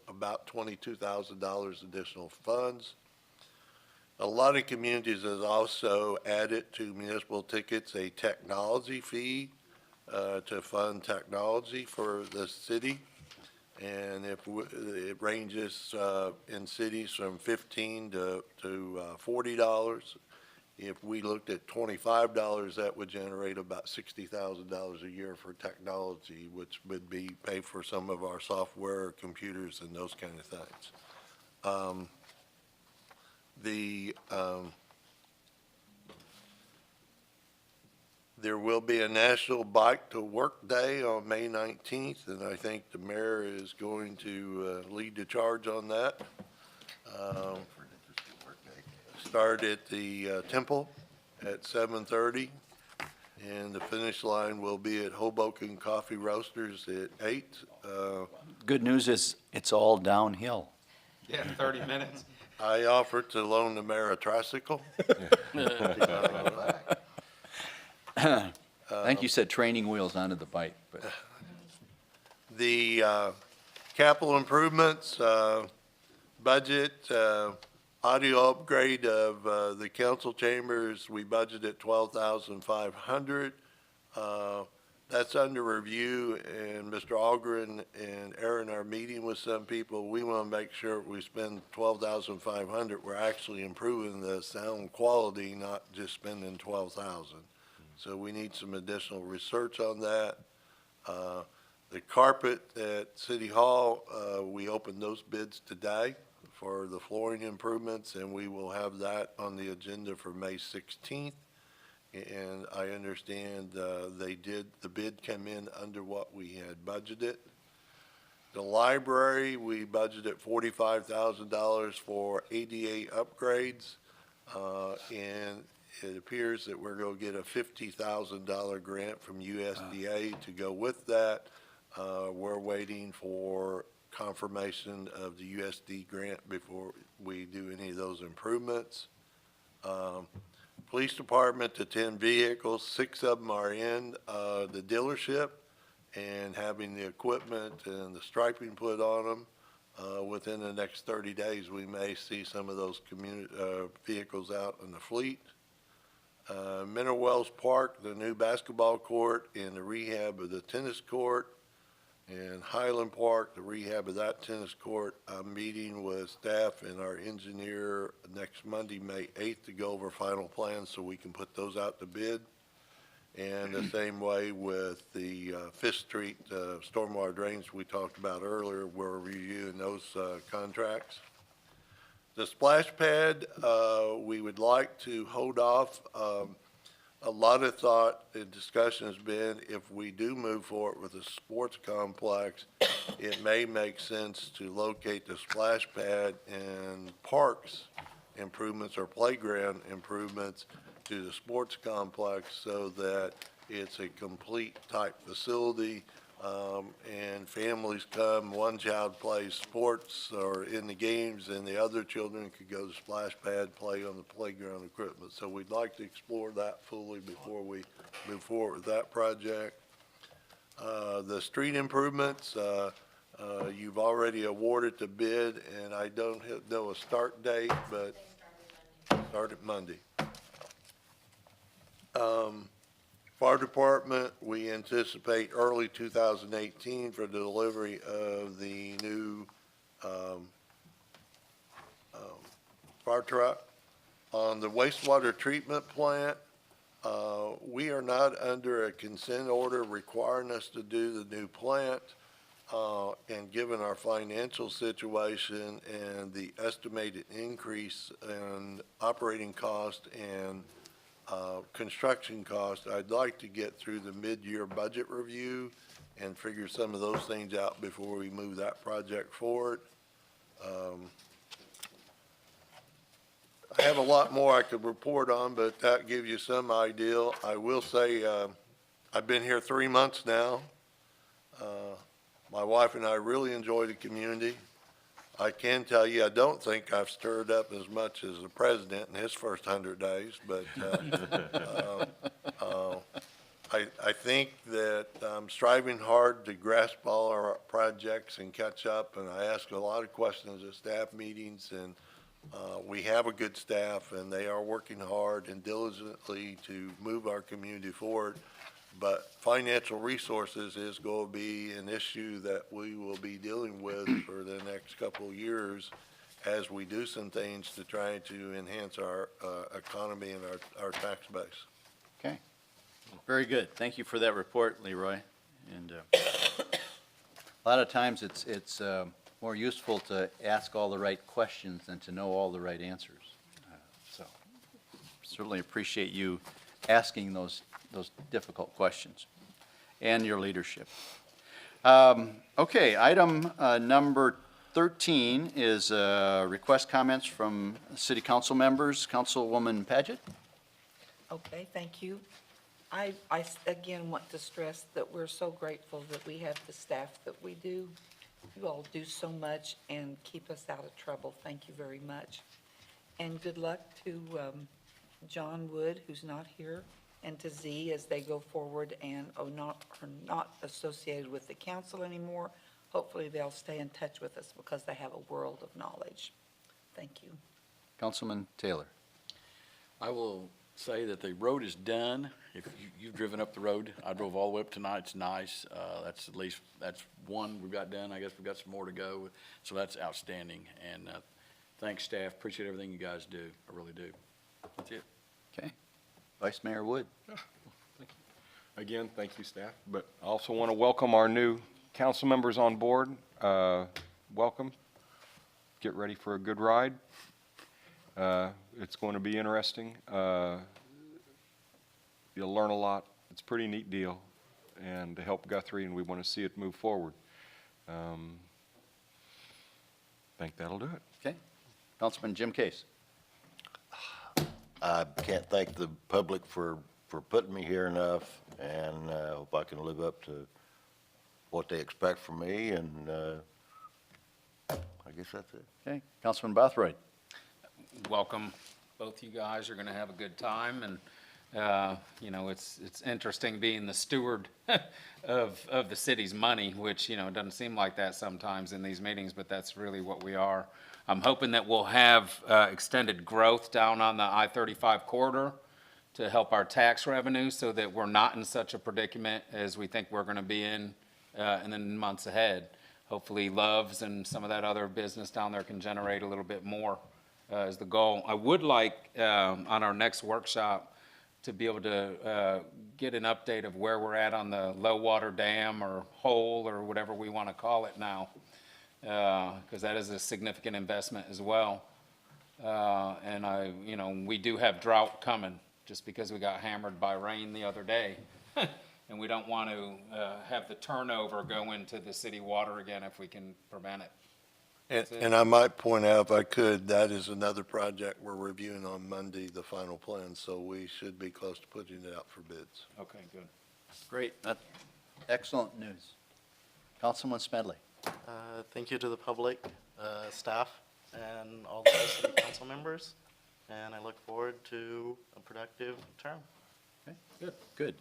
about $22,000 additional funds. A lot of communities have also added to municipal tickets a technology fee to fund technology for the city. And it ranges in cities from $15 to $40. If we looked at $25, that would generate about $60,000 a year for technology, which would be paid for some of our software, computers, and those kind of things. There will be a National Bike to Work Day on May 19th, and I think the mayor is going to lead the charge on that. Start at the Temple at 7:30, and the finish line will be at Hoboken Coffee Roasters at 8. Good news is it's all downhill. Yeah, 30 minutes. I offered to loan the mayor a tricycle. I think you said training wheels onto the bike, but. The capital improvements, budget, audio upgrade of the council chambers, we budgeted $12,500. That's under review, and Mr. Algren and Aaron are meeting with some people. We want to make sure we spend $12,500. We're actually improving the sound quality, not just spending $12,000. So we need some additional research on that. The carpet at City Hall, we opened those bids today for the flooring improvements, and we will have that on the agenda for May 16th. And I understand the bid came in under what we had budgeted. The library, we budgeted $45,000 for ADA upgrades, and it appears that we're going to get a $50,000 grant from USDA to go with that. We're waiting for confirmation of the USD grant before we do any of those improvements. Police department to 10 vehicles, 6 of them are in the dealership and having the equipment and the striping put on them. Within the next 30 days, we may see some of those vehicles out in the fleet. Mineral Wells Park, the new basketball court and the rehab of the tennis court. And Highland Park, the rehab of that tennis court. I'm meeting with staff and our engineer next Monday, May 8th, to go over final plans so we can put those out to bid. And the same way with the Fifth Street stormwater drains we talked about earlier, we're reviewing those contracts. The splash pad, we would like to hold off. A lot of thought and discussion has been if we do move forward with a sports complex, it may make sense to locate the splash pad and parks improvements or playground improvements to the sports complex so that it's a complete type facility. And families come, one child plays sports or in the games, and the other children could go to splash pad, play on the playground equipment. So we'd like to explore that fully before we move forward with that project. The street improvements, you've already awarded the bid, and I don't know a start date, but started Monday. Fire department, we anticipate early 2018 for the delivery of the new fire truck. On the wastewater treatment plant, we are not under a consent order requiring us to do the new plant. And given our financial situation and the estimated increase in operating cost and construction cost, I'd like to get through the mid-year budget review and figure some of those things out before we move that project forward. I have a lot more I could report on, but that gives you some idea. I will say, I've been here 3 months now. My wife and I really enjoy the community. I can tell you, I don't think I've stirred up as much as the president in his first 100 days, but I think that I'm striving hard to grasp all our projects and catch up, and I ask a lot of questions at staff meetings, and we have a good staff, and they are working hard and diligently to move our community forward. But financial resources is going to be an issue that we will be dealing with for the next couple of years as we do some things to try to enhance our economy and our tax base. Okay. Very good. Thank you for that report, Leroy. And a lot of times it's more useful to ask all the right questions than to know all the right answers. So certainly appreciate you asking those difficult questions and your leadership. Okay, item number 13 is request comments from city council members. Councilwoman Paget. Okay, thank you. I again want to stress that we're so grateful that we have the staff that we do. You all do so much and keep us out of trouble. Thank you very much. And good luck to John Wood, who's not here, and to Z as they go forward and are not associated with the council anymore. Hopefully they'll stay in touch with us because they have a world of knowledge. Thank you. Councilman Taylor. I will say that the road is done. If you've driven up the road, I drove all the way up tonight. It's nice. That's at least, that's one we've got done. I guess we've got some more to go. So that's outstanding. And thanks, staff. Appreciate everything you guys do. I really do. That's it. Okay. Vice Mayor Wood. Again, thank you, staff. But I also want to welcome our new council members on board. Welcome. Get ready for a good ride. It's going to be interesting. You'll learn a lot. It's a pretty neat deal, and to help Guthrie, and we want to see it move forward. I think that'll do it. Okay. Councilman Jim Case. I can't thank the public for putting me here enough, and hope I can live up to what they expect from me, and I guess that's it. Okay. Councilman Bothroyd. Welcome. Both you guys are going to have a good time, and you know, it's interesting being the steward of the city's money, which, you know, it doesn't seem like that sometimes in these meetings, but that's really what we are. I'm hoping that we'll have extended growth down on the I-35 corridor to help our tax revenue so that we're not in such a predicament as we think we're going to be in the months ahead. Hopefully Love's and some of that other business down there can generate a little bit more is the goal. I would like on our next workshop to be able to get an update of where we're at on the low water dam or hole or whatever we want to call it now, because that is a significant investment as well. And you know, we do have drought coming just because we got hammered by rain the other day. And we don't want to have the turnover go into the city water again if we can prevent it. And I might point out, if I could, that is another project we're reviewing on Monday, the final plan, so we should be close to putting it out for bids. Okay, good. Great. That's excellent news. Councilman Smedley. Thank you to the public, staff, and all the city council members, and I look forward to a productive term. Okay, good, good.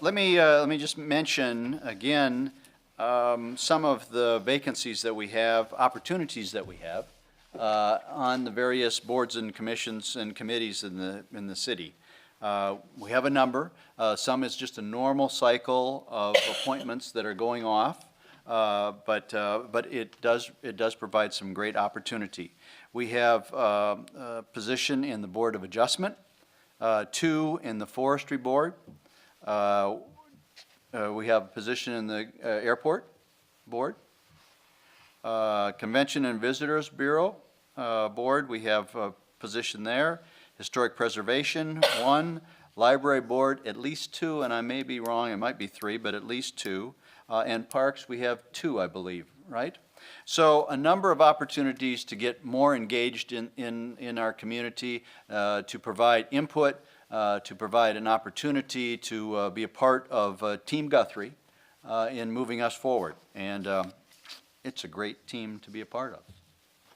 Let me just mention again some of the vacancies that we have, opportunities that we have on the various boards and commissions and committees in the city. We have a number. Some is just a normal cycle of appointments that are going off, but it does provide some great opportunity. We have a position in the Board of Adjustment, 2 in the Forestry Board. We have a position in the Airport Board. Convention and Visitors Bureau Board, we have a position there. Historic Preservation, 1. Library Board, at least 2, and I may be wrong, it might be 3, but at least 2. And Parks, we have 2, I believe, right? So a number of opportunities to get more engaged in our community, to provide input, to provide an opportunity to be a part of Team Guthrie in moving us forward. And it's a great team to be a part of.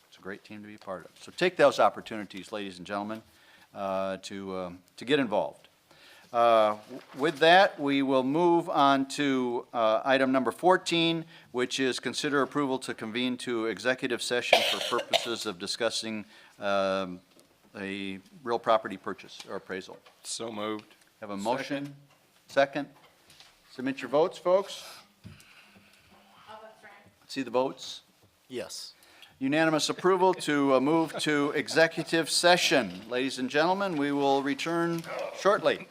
It's a great team to be a part of. So take those opportunities, ladies and gentlemen, to get involved. With that, we will move on to item number 14, which is consider approval to convene to executive session for purposes of discussing a real property purchase or appraisal. So moved. Have a motion? Second? Submit your votes, folks. Alva Friend, See the votes? Yes. Unanimous approval to move to executive session. Ladies and gentlemen, we will return shortly.